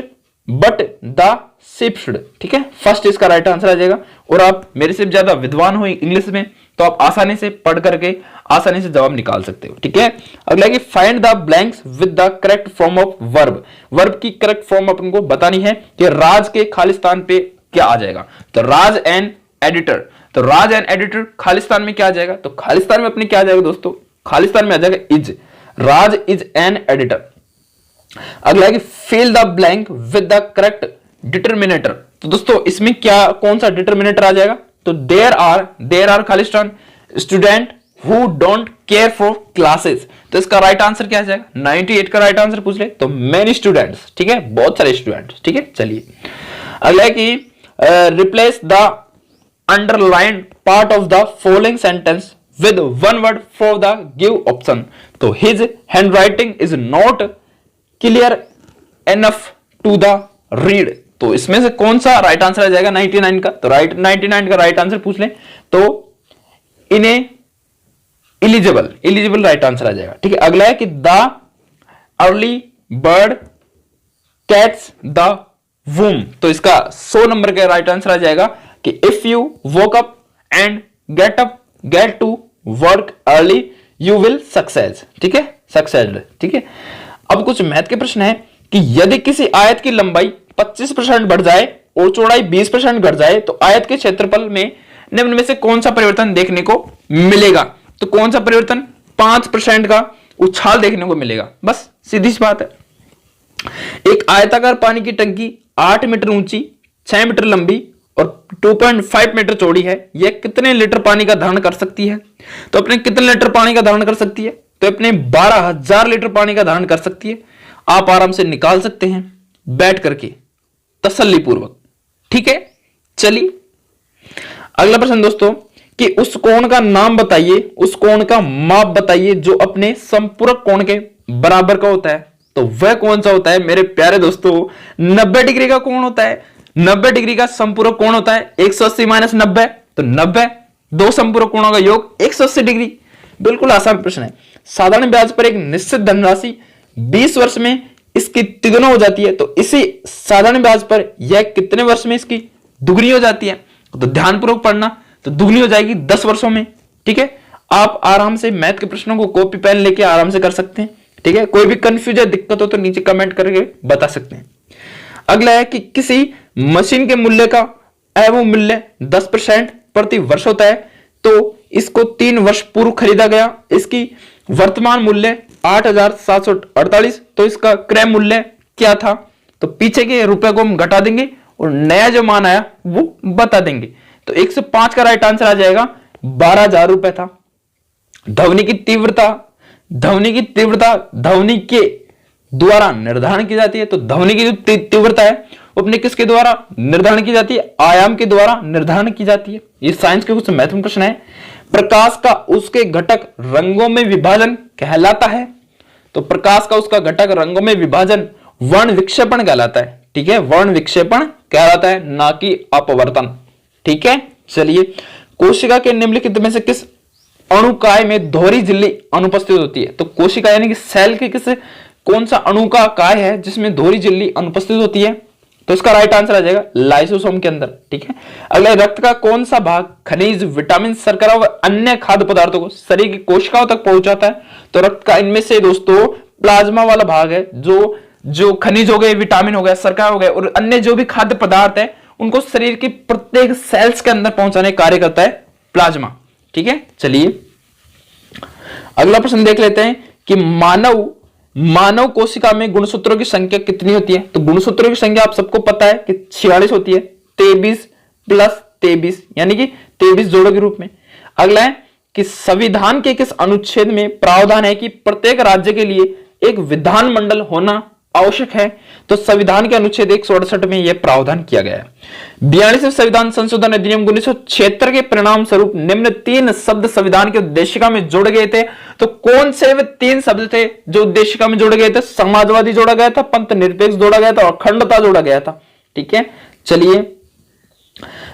but the shipped. ठीक है, फर्स्ट इसका राइट आंसर आ जाएगा। और आप मेरे से ज्यादा विद्वान हो इंग्लिश में, तो आप आसानी से पढ़ करके आसानी से जवाब निकाल सकते हो। ठीक है। अगला कि find the blanks with the correct form of verb. Verb की करेक्ट फॉर्म अपन को बतानी है कि राज के खालिस्तान पे क्या आ जाएगा। तो राज एंड एडिटर, तो राज एंड एडिटर खालिस्तान में क्या आ जाएगा? तो खालिस्तान में अपने क्या आ जाएगा दोस्तों? खालिस्तान में आ जाएगा is, Raj is an editor. अगला है कि fill the blank with the correct determiner. तो दोस्तों इसमें क्या, कौन सा डिटरमिनेटर आ जाएगा? तो there are Khalistan student who don't care for classes. तो इसका राइट आंसर क्या आ जाएगा? 98 का राइट आंसर पूछ ले तो मेनी स्टूडेंट्स। ठीक है, बहुत सारे स्टूडेंट्स। ठीक है, चलिए। अगला है कि replace the underlined part of the following sentence with one word for the give option. तो his handwriting is not clear enough to the read. तो इसमें से कौन सा राइट आंसर आ जाएगा 99 का? तो 99 का राइट आंसर पूछ लें तो इन्हें इलिजिबल राइट आंसर आ जाएगा। ठीक है। अगला है कि the early bird cats the वूम। तो इसका 100 नंबर का राइट आंसर आ जाएगा कि if you woke up and get to work early you will success. ठीक है, सक्सेस्ड। ठीक है। अब कुछ मैथ के प्रश्न है कि यदि किसी आयत की लंबाई 25% बढ़ जाए और चौड़ाई 20% घट जाए तो आयत के क्षेत्रफल में निम्न में से कौन सा परिवर्तन देखने को मिलेगा? तो कौन सा परिवर्तन? 5% का उछाल देखने को मिलेगा। बस सीधी सी बात है। एक आयताकार पानी की टंकी 8 मीटर ऊंची, 6 मीटर लंबी और 2.5 मीटर चौड़ी है। यह कितने लीटर पानी का धारण कर सकती है? तो अपने कितने लीटर पानी का धारण कर सकती है? तो अपने 12,000 लीटर पानी का धारण कर सकती है। आप आराम से निकाल सकते हैं बैठ करके तसल्ली पूर्वक। ठीक है, चलिए। अगला प्रश्न दोस्तों, कि उस कोण का नाम बताइए, उस कोण का माप बताइए जो अपने संपूरक कोण के बराबर का होता है। तो वह कौन सा होता है मेरे प्यारे दोस्तों? 90 डिग्री का कोण होता है। 90 डिग्री का संपूरक कोण होता है 180 माइनस 90, तो 90। दो संपूरक कोणों का योग 180 डिग्री। बिल्कुल आसान प्रश्न है। साधारण ब्याज पर एक निश्चित धनराशि 20 वर्ष में इसकी तिगुना हो जाती है, तो इसी साधारण ब्याज पर यह कितने वर्ष में इसकी दुगनी हो जाती है? तो ध्यानपूर्वक पढ़ना, तो दुगनी हो जाएगी 10 वर्षों में। ठीक है, आप आराम से मैथ के प्रश्नों को कॉपी पेन लेके आराम से कर सकते हैं। ठीक है, कोई भी कंफ्यूजन दिक्कत हो तो नीचे कमेंट करके बता सकते हैं। अगला है कि किसी मशीन के मूल्य का एवं मूल्य 10% प्रति वर्ष होता है, तो इसको 3 वर्ष पूर्व खरीदा गया, इसकी वर्तमान मूल्य 8,748, तो इसका क्रय मूल्य क्या था? तो पीछे के रुपए को हम घटा देंगे और नया जो मान आया वो बता देंगे। तो 105 का राइट आंसर आ जाएगा 12,000 रुपए था। ध्वनि की तीव्रता, ध्वनि की तीव्रता ध्वनि के द्वारा निर्धारण की जाती है। तो ध्वनि की जो तीव्रता है वो अपने किसके द्वारा निर्धारण की जाती है? आयाम के द्वारा निर्धारण की जाती है। ये साइंस के कुछ महत्वपूर्ण प्रश्न है। प्रकाश का उसके घटक रंगों में विभाजन कहलाता है, तो प्रकाश का उसका घटक रंगों में विभाजन वर्ण विक्षेपण कहलाता है। ठीक है, वर्ण विक्षेपण कहलाता है, ना कि अपवर्तन। ठीक है, चलिए, कोशिका के निम्नलिखित में से किस अणुकाय में दोहरी झिल्ली अनुपस्थित होती है? तो कोशिका यानी कि सेल के किस कौन सा अणु का काय है जिसमें दोहरी झिल्ली अनुपस्थित होती है? तो इसका राइट आंसर आ जाएगा लाइसोसोम के अंदर। ठीक है, अगला, रक्त का कौन सा भाग खनिज, विटामिन, शर्करा व अन्य खाद्य पदार्थों को शरीर की कोशिकाओं तक पहुंचाता है? तो रक्त का इनमें से दोस्तों प्लाज्मा वाला भाग है, जो खनिज हो गए, विटामिन हो गया, शर्करा हो गया और अन्य जो भी खाद्य पदार्थ है उनको शरीर की प्रत्येक सेल्स के अंदर पहुंचाने का कार्य करता है प्लाज्मा। ठीक है, चलिए अगला प्रश्न देख लेते हैं कि मानव कोशिका में गुणसूत्रों की संख्या कितनी होती है? तो गुणसूत्रों की संख्या आप सबको पता है कि 46 होती है, 23 प्लस 23 यानी कि 23 जोड़ों के रूप में। अगला है कि संविधान के किस अनुच्छेद में प्रावधान है कि प्रत्येक राज्य के लिए एक विधानमंडल होना आवश्यक है? तो संविधान के अनुच्छेद 168 में यह प्रावधान किया गया है। 42वें संविधान संशोधन अधिनियम 1976 के परिणाम स्वरूप निम्न 3 शब्द संविधान के उद्देशिका में जोड़े गए थे। तो कौन से वे 3 शब्द थे जो उद्देशिका में जोड़े गए थे? समाजवादी जोड़ा गया था, पंथ निरपेक्ष जोड़ा गया था और अखंडता जोड़ा गया था। ठीक है, चलिए,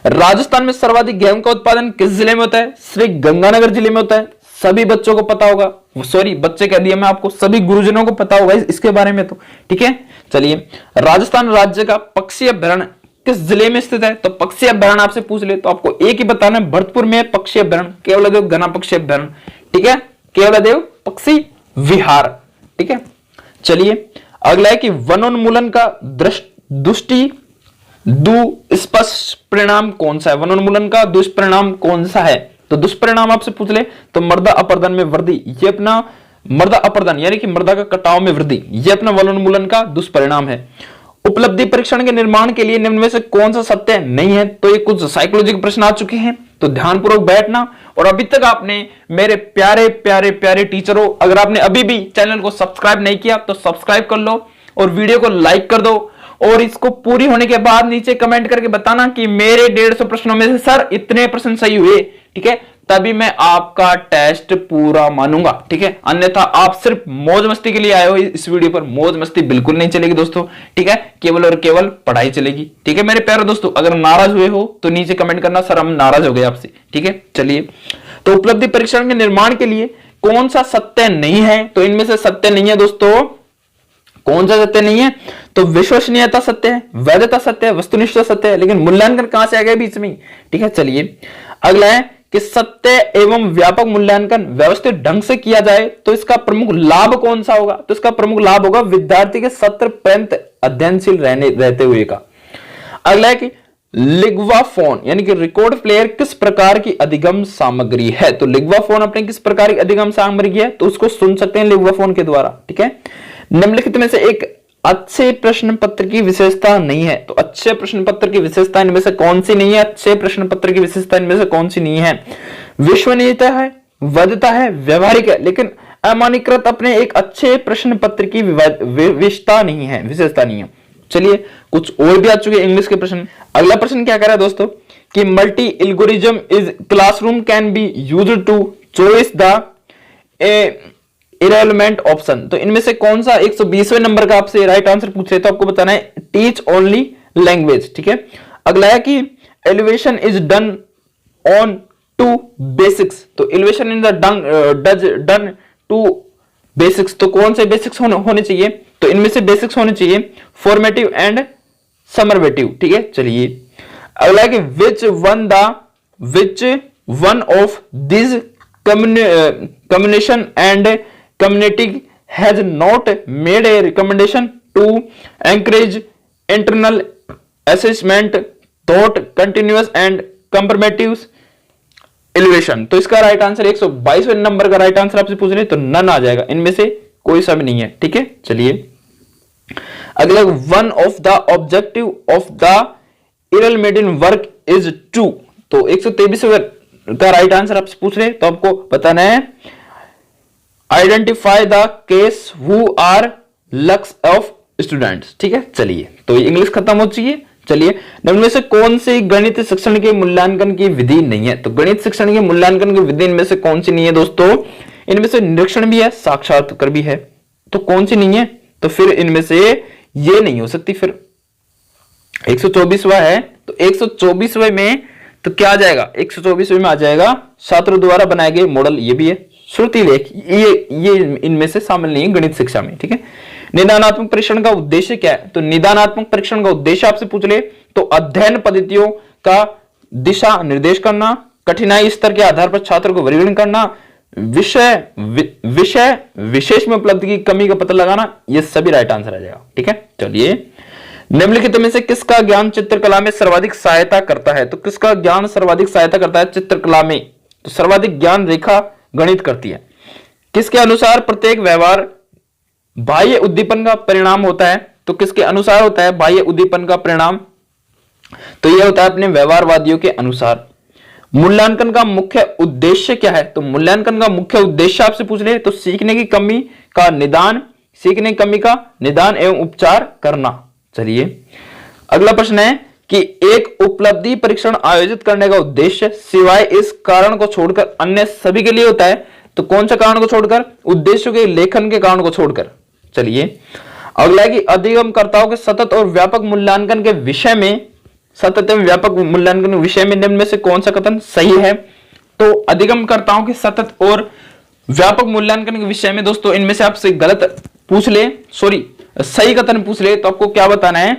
राजस्थान में सर्वाधिक गेहूं का उत्पादन किस जिले में होता है? श्री गंगानगर जिले में होता है। सभी बच्चों को पता होगा, सॉरी बच्चे कह दिया मैं आपको, सभी गुरुजनों को पता होगा इसके बारे में। तो ठीक है, चलिए, राजस्थान राज्य का पक्षी अभ्यारण्य किस जिले में स्थित है? तो पक्षी अभ्यारण्य आपसे पूछ ले तो आपको एक ही बताना है, भरतपुर में पक्षी अभ्यारण्य, केवलादेव घना पक्षी अभ्यारण्य। ठीक है, केवलादेव पक्षी विहार। ठीक है, चलिए अगला है कि वनोन्मूलन का दुष्टि दुष्परिणाम परिणाम कौन सा है? वनोन्मूलन का दुष्परिणाम कौन सा है? तो दुष्परिणाम आपसे पूछ ले तो मृदा अपरदन में वृद्धि, ये अपना मृदा अपरदन यानी कि मृदा का कटाव में वृद्धि, ये अपना वनोन्मूलन का दुष्परिणाम है। उपलब्धि परीक्षण के निर्माण के लिए निम्न में से कौन सा सत्य नहीं है? तो ये कुछ साइकोलॉजिकल प्रश्न आ चुके हैं, तो ध्यानपूर्वक बैठना। और अभी तक आपने मेरे प्यारे प्यारे प्यारे टीचरों, अगर आपने अभी भी चैनल को सब्सक्राइब नहीं किया तो सब्सक्राइब कर लो और वीडियो को लाइक कर दो, और इसको पूरी होने के बाद नीचे कमेंट करके बताना कि मेरे 150 प्रश्नों में से सर इतने प्रश्न सही हुए। ठीक है, तभी मैं आपका टेस्ट पूरा मानूंगा। ठीक है, अन्यथा आप सिर्फ मौज मस्ती के लिए आए हो इस वीडियो पर, मौज मस्ती बिल्कुल नहीं चलेगी दोस्तों। ठीक है, केवल और केवल पढ़ाई चलेगी। ठीक है मेरे प्यारे दोस्तों, अगर नाराज हुए हो तो नीचे कमेंट करना सर हम नाराज हो गए आपसे। ठीक है, चलिए, तो उपलब्धि परीक्षण के निर्माण के लिए कौन सा सत्य नहीं है? तो इनमें से सत्य नहीं है दोस्तों, कौन सा सत्य नहीं है? तो विश्वसनीयता सत्य है, वैधता सत्य है, वस्तुनिष्ठ सत्य है, लेकिन मूल्यांकन कहां से आ गया बीच में? ठीक है, चलिए अगला है कि सत्य एवं व्यापक मूल्यांकन व्यवस्थित ढंग से किया जाए तो इसका प्रमुख लाभ कौन सा होगा? तो इसका प्रमुख लाभ होगा विद्यार्थी के सत्र पर्यंत अध्ययनशील रहते हुए का। अगला है कि लिग्वाफोन यानी कि रिकॉर्ड प्लेयर किस प्रकार की अधिगम सामग्री है? तो लिग्वाफोन अपने किस प्रकार की अधिगम सामग्री है? तो उसको सुन सकते हैं लिग्वाफोन के द्वारा। ठीक है, निम्नलिखित में से एक अच्छे प्रश्न पत्र की विशेषता नहीं है। तो अच्छे प्रश्न पत्र की विशेषता इनमें से कौन सी नहीं है? अच्छे प्रश्न पत्र की विशेषता इनमें से कौन सी नहीं है? विश्वसनीयता है, वैधता है, व्यवहारिक है, लेकिन अमान्यीकृत अपने एक अच्छे प्रश्न पत्र की विशेषता नहीं है, विशेषता नहीं है। चलिए कुछ और भी आ चुके इंग्लिश के प्रश्न। अगला प्रश्न क्या कह रहा है दोस्तों कि multi algorithm is classroom can be used to choice the irrelevant option. तो इनमें से कौन सा 120वें नंबर का आपसे राइट आंसर पूछ रहे तो आपको बताना है टीच ओनली लैंग्वेज। ठीक है, अगला है कि elevation is done on two basics. तो elevation in the done two basics, तो कौन से बेसिक्स होने चाहिए? तो इनमें से बेसिक्स होने चाहिए फॉर्मेटिव एंड समरवेटिव। ठीक है, चलिए अगला है कि which one of this communication and community has not made a recommendation to encourage internal assessment through continuous and comprehensive elevation. तो इसका राइट आंसर 122वें नंबर का राइट आंसर आपसे पूछ रहे तो नन आ जाएगा, इनमें से कोई सा भी नहीं है। ठीक है, चलिए अगला one of the objective of the इरेलमेडिन वर्क इज टू। तो 123वें का राइट आंसर आपसे पूछ रहे तो आपको बताना है identify the case who are lacks of students. ठीक है, चलिए तो ये इंग्लिश खत्म हो चुकी है। चलिए निम्न में से कौन सी गणित शिक्षण के मूल्यांकन की विधि नहीं है? तो गणित शिक्षण के मूल्यांकन की विधि इनमें से कौन सी नहीं है दोस्तों? इनमें से निरीक्षण भी है, साक्षात्कार भी है, तो कौन सी नहीं है? तो फिर इनमें से ये नहीं हो सकती। फिर 124वां है तो 124वें में तो क्या आ जाएगा? 124वें में आ जाएगा छात्रों द्वारा बनाए गए मॉडल, ये भी है श्रुति लेख, ये इनमें से शामिल नहीं है गणित शिक्षा में। ठीक है, निदानात्मक परीक्षण का उद्देश्य क्या है? तो निदानात्मक परीक्षण का उद्देश्य आपसे पूछ ले तो अध्ययन पद्धतियों का दिशा निर्देश करना, कठिनाई स्तर के आधार पर छात्र को वर्गीकरण करना, विषय विशेष में उपलब्धि की कमी का पता लगाना, ये सभी राइट आंसर आ जाएगा। ठीक है, चलिए निम्नलिखित में से किसका ज्ञान चित्रकला में सर्वाधिक सहायता करता है? तो किसका ज्ञान सर्वाधिक सहायता करता है चित्रकला में? तो सर्वाधिक ज्ञान रेखा गणित करती है। किसके अनुसार प्रत्येक व्यवहार बाह्य उद्दीपन का परिणाम होता है? तो किसके अनुसार होता है बाह्य उद्दीपन का परिणाम? तो यह होता है अपने व्यवहारवादियों के अनुसार। मूल्यांकन का मुख्य उद्देश्य क्या है? तो मूल्यांकन का मुख्य उद्देश्य आपसे पूछ रहे तो सीखने की कमी का निदान, सीखने की कमी का निदान एवं उपचार करना। चलिए अगला प्रश्न है कि एक उपलब्धि परीक्षण आयोजित करने का उद्देश्य सिवाय इस कारण को छोड़कर अन्य सभी के लिए होता है। तो कौन सा कारण को छोड़कर? उद्देश्यों के लेखन के कारण को छोड़कर। चलिए अगला है कि अधिगमकर्ताओं के सतत और व्यापक मूल्यांकन के विषय में, सतत एवं व्यापक मूल्यांकन के विषय में निम्न में से कौन सा कथन सही है? तो अधिगमकर्ताओं के सतत और व्यापक मूल्यांकन के विषय में दोस्तों इनमें से आपसे गलत पूछ ले, सॉरी सही कथन पूछ ले तो आपको क्या बताना है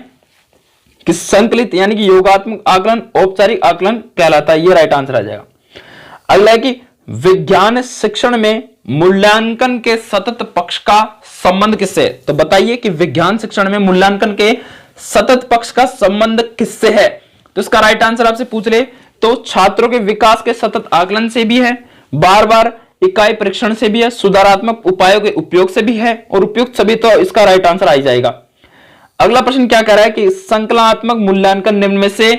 कि संकलित यानी कि योगात्मक आकलन औपचारिक आकलन कहलाता है, ये राइट आंसर आ जाएगा। अगला है कि विज्ञान शिक्षण में मूल्यांकन के सतत पक्ष का संबंध किससे है? तो बताइए कि विज्ञान शिक्षण में मूल्यांकन के सतत पक्ष का संबंध किससे है? तो इसका राइट आंसर आपसे पूछ ले तो छात्रों के विकास के सतत आकलन से भी है, बार बार इकाई परीक्षण से भी है, सुधारात्मक उपायों के उपयोग से भी है और उपयुक्त सभी, तो इसका राइट आंसर आ ही जाएगा। अगला प्रश्न क्या कह रहा है कि संकलनात्मक मूल्यांकन निम्न में से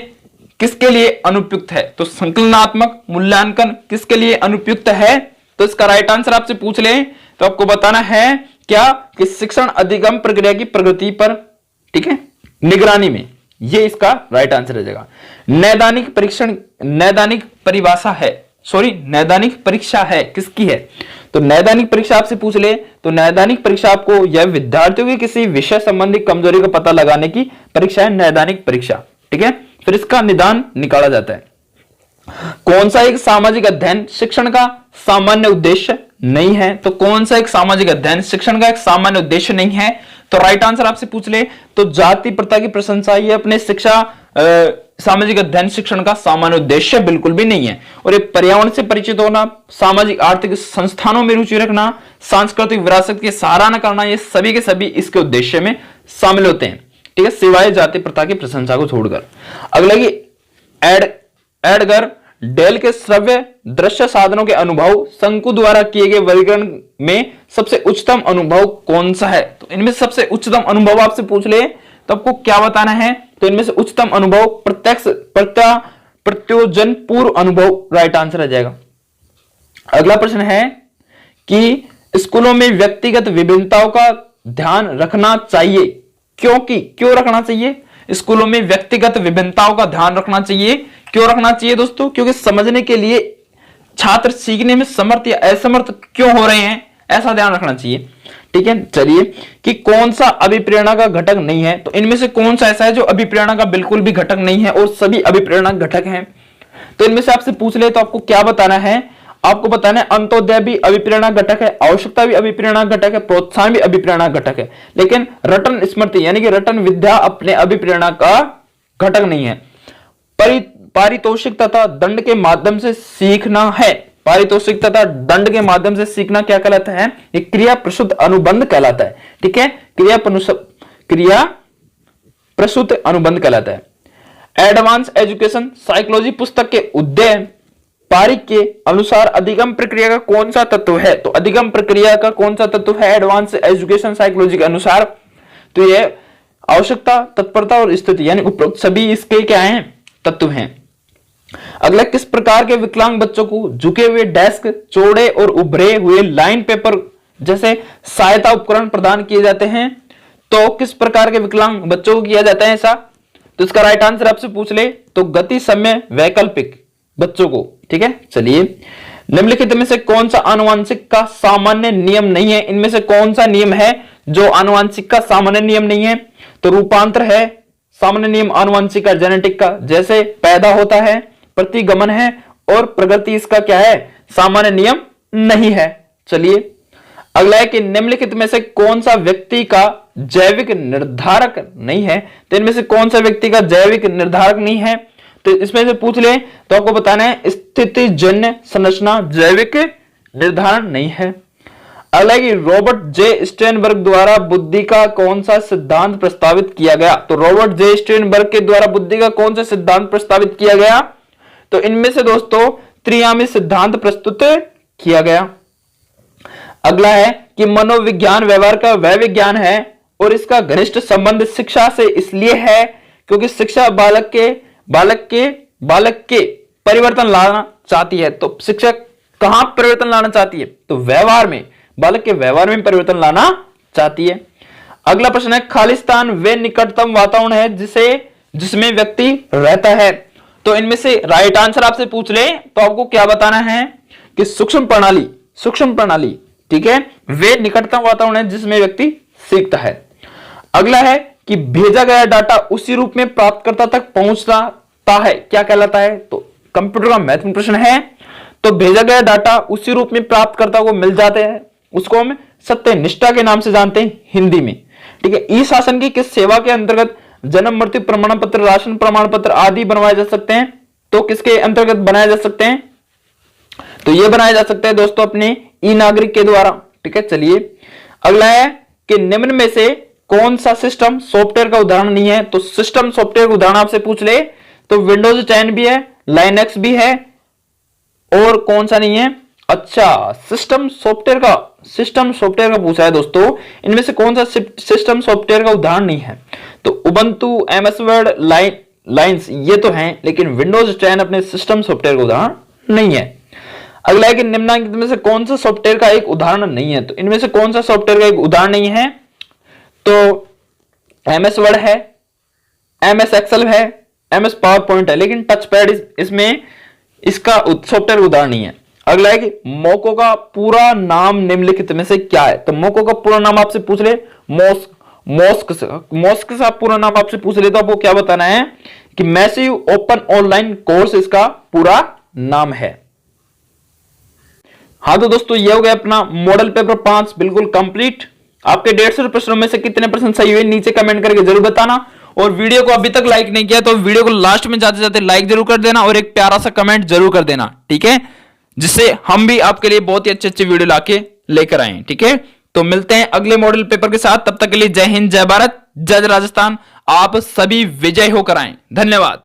किसके लिए अनुपयुक्त है? तो संकलनात्मक मूल्यांकन किसके लिए अनुपयुक्त है? तो इसका राइट आंसर आपसे पूछ ले तो आपको बताना है क्या कि शिक्षण अधिगम प्रक्रिया की प्रगति पर, ठीक है, निगरानी में, ये इसका राइट आंसर हो जाएगा। नैदानिक परीक्षण, नैदानिक परिभाषा है, सॉरी नैदानिक परीक्षा है किसकी है? तो नैदानिक परीक्षा आपसे पूछ ले तो नैदानिक परीक्षा आपको यह विद्यार्थियों की किसी विषय संबंधी कमजोरी का पता लगाने की परीक्षा है नैदानिक परीक्षा। ठीक है, फिर इसका निदान निकाला जाता है। कौन सा एक सामाजिक अध्ययन शिक्षण का सामान्य उद्देश्य नहीं है? तो कौन सा एक सामाजिक अध्ययन शिक्षण का एक सामान्य उद्देश्य नहीं है? तो राइट आंसर आपसे पूछ ले तो जाति प्रथा की प्रशंसा ये अपने शिक्षा सामाजिक अध्ययन शिक्षण का सामान्य उद्देश्य बिल्कुल भी नहीं है। और ये पर्यावरण से परिचित होना, सामाजिक आर्थिक संस्थानों में रुचि रखना, सांस्कृतिक विरासत की सराहना करना, ये सभी के सभी इसके उद्देश्य में शामिल होते हैं। ठीक है, सिवाय जाति प्रथा की प्रशंसा को छोड़कर। अगला की एडगर डेल के श्रव्य दृश्य साधनों के अनुभव शंकु द्वारा किए गए वर्गीकरण में सबसे उच्चतम अनुभव कौन सा है? तो इनमें सबसे उच्चतम अनुभव आपसे पूछ ले तो आपको क्या बताना है? तो इनमें से उच्चतम अनुभव प्रत्यक्ष प्रत्योजन पूर्व अनुभव राइट आंसर आ जाएगा। अगला प्रश्न है कि स्कूलों में व्यक्तिगत विभिन्नताओं का ध्यान रखना चाहिए, क्योंकि क्यों रखना चाहिए? स्कूलों में व्यक्तिगत विभिन्नताओं का ध्यान रखना चाहिए। क्यों रखना चाहिए दोस्तों? क्योंकि समझने के लिए छात्र सीखने में समर्थ या असमर्थ क्यों हो रहे हैं, ऐसा ध्यान रखना चाहिए। ठीक है, चलिए कि कौन सा अभिप्रेरणा का घटक नहीं है, तो इनमें से कौन सा ऐसा है जो अभिप्रेरणा का बिल्कुल भी घटक नहीं है और सभी अभिप्रेरणा घटक हैं। तो इनमें से आपसे पूछ ले तो आपको क्या बताना है? आपको बताना है अंत्योदय भी अभिप्रेरणा घटक है, आवश्यकता भी अभिप्रेरणा घटक है, प्रोत्साहन भी अभिप्रेरणा घटक है, लेकिन रटन स्मृति यानी कि रटन विद्या अपने अभिप्रेरणा का घटक नहीं है। पारितोषिक तथा दंड के माध्यम से सीखना है। पारितोषिक तथा दंड के माध्यम से सीखना क्या कहलाता है? ये क्रिया प्रसूत अनुबंध कहलाता है। ठीक है, क्रिया प्रसूत अनुबंध कहलाता है। एडवांस एजुकेशन साइकोलॉजी पुस्तक के उद्देश्य पारिक के अनुसार अधिगम प्रक्रिया का कौन सा तत्व है? तो अधिगम प्रक्रिया का कौन सा तत्व है एडवांस एजुकेशन साइकोलॉजी के अनुसार? तो ये आवश्यकता, तत्परता और स्थिति यानी उपरोक्त सभी इसके क्या हैं? तत्व हैं। अगला, किस प्रकार के विकलांग बच्चों को झुके हुए डेस्क, चौड़े और उभरे हुए लाइन पेपर जैसे सहायता उपकरण प्रदान किए जाते हैं? तो किस प्रकार के विकलांग बच्चों को किया जाता है ऐसा? तो इसका राइट आंसर आपसे पूछ ले तो गति समय वैकल्पिक बच्चों को। ठीक है, चलिए निम्नलिखित में से कौन सा आनुवांशिक का सामान्य नियम नहीं है? इनमें से कौन सा नियम है जो आनुवांशिक का सामान्य नियम नहीं है? तो रूपांतर है सामान्य नियम आनुवांशिक का, जेनेटिक का, जैसे पैदा होता है, प्रतिगमन है और प्रगति इसका क्या है? सामान्य नियम नहीं है। चलिए अगला है कि निम्नलिखित में से कौन सा व्यक्ति का जैविक निर्धारक नहीं है? तो इनमें से कौन सा व्यक्ति का जैविक निर्धारक नहीं है? तो इसमें से पूछ ले तो आपको बताना है स्थितिजन्य संरचना जैविक निर्धारण नहीं है। अगला कि रॉबर्ट जे स्टेनबर्ग द्वारा बुद्धि का कौन सा सिद्धांत प्रस्तावित किया गया? तो रॉबर्ट जे स्टेनबर्ग के द्वारा बुद्धि का कौन सा सिद्धांत प्रस्तावित किया गया? तो इनमें से दोस्तों त्रियामी सिद्धांत प्रस्तुत किया गया। अगला है कि मनोविज्ञान व्यवहार का वह विज्ञान है और इसका घनिष्ठ संबंध शिक्षा से इसलिए है क्योंकि शिक्षा बालक के परिवर्तन लाना चाहती है। तो शिक्षा कहां परिवर्तन लाना चाहती है? तो व्यवहार में, बालक के व्यवहार में परिवर्तन लाना चाहती है। अगला प्रश्न है खालिस्तान वे निकटतम वातावरण है जिसमें व्यक्ति रहता है। तो इनमें से राइट आंसर आपसे पूछ ले तो आपको क्या बताना है कि सूक्ष्म प्रणाली। ठीक है, वे निकटतम वातावरण है जिसमें व्यक्ति सीखता है। अगला है कि भेजा गया डाटा उसी रूप में प्राप्तकर्ता तक पहुंचता है, क्या कहलाता है? तो कंप्यूटर का महत्वपूर्ण प्रश्न है। तो भेजा गया डाटा उसी रूप में प्राप्तकर्ता को मिल जाते हैं, उसको हम सत्यनिष्ठा के नाम से जानते हैं हिंदी में। ठीक है, ई शासन की किस सेवा के अंतर्गत जन्म मृत्यु प्रमाण पत्र, राशन प्रमाण पत्र आदि बनवाए जा सकते हैं? तो किसके अंतर्गत बनाए जा सकते हैं? तो ये बनाए जा सकते हैं दोस्तों अपने ई नागरिक के द्वारा। ठीक है, चलिए अगला है कि निम्न में से कौन सा सिस्टम सॉफ्टवेयर का उदाहरण नहीं है? तो सिस्टम सॉफ्टवेयर का उदाहरण आपसे पूछ ले तो विंडोज 10 भी है, लाइनक्स भी है और कौन सा नहीं है? अच्छा, सिस्टम सॉफ्टवेयर का पूछा है दोस्तों। इनमें से कौन सा सिस्टम सॉफ्टवेयर का उदाहरण नहीं है? तो उबंटू, एमएस वर्ड, लाइन्स ये तो हैं, लेकिन विंडोज 10 अपने सिस्टम सॉफ्टवेयर का उदाहरण नहीं है। अगला है कि निम्नलिखित में से कौन सा सॉफ्टवेयर का एक उदाहरण नहीं है? तो इनमें से कौन सा सॉफ्टवेयर का एक उदाहरण नहीं है? तो एमएस वर्ड है, एमएस एक्सेल है, एमएस पावर पॉइंट है, लेकिन टच पैड इसमें इसका सॉफ्टवेयर उदाहरण नहीं है। अगला है कि मोको का पूरा नाम निम्नलिखित में से क्या है? तो मोको का पूरा नाम आपसे पूछ ले, मोस्क का पूरा नाम आपसे पूछ ले तो आपको क्या बताना है कि मैसिव ओपन ऑनलाइन कोर्स इसका पूरा नाम है। हाँ तो दोस्तों ये हो गया अपना मॉडल पेपर 5 बिल्कुल कंप्लीट। आपके 150 प्रश्नों में से कितने परसेंट सही हुए नीचे कमेंट करके जरूर बताना। और वीडियो को अभी तक लाइक नहीं किया तो वीडियो को लास्ट में जाते जाते लाइक जरूर कर देना और एक प्यारा सा कमेंट जरूर कर देना, ठीक है, जिससे हम भी आपके लिए बहुत ही अच्छे अच्छे वीडियो लाके लेकर आए। ठीक है, तो मिलते हैं अगले मॉडल पेपर के साथ। तब तक के लिए जय हिंद, जय भारत, जय राजस्थान। आप सभी विजय होकर आए। धन्यवाद।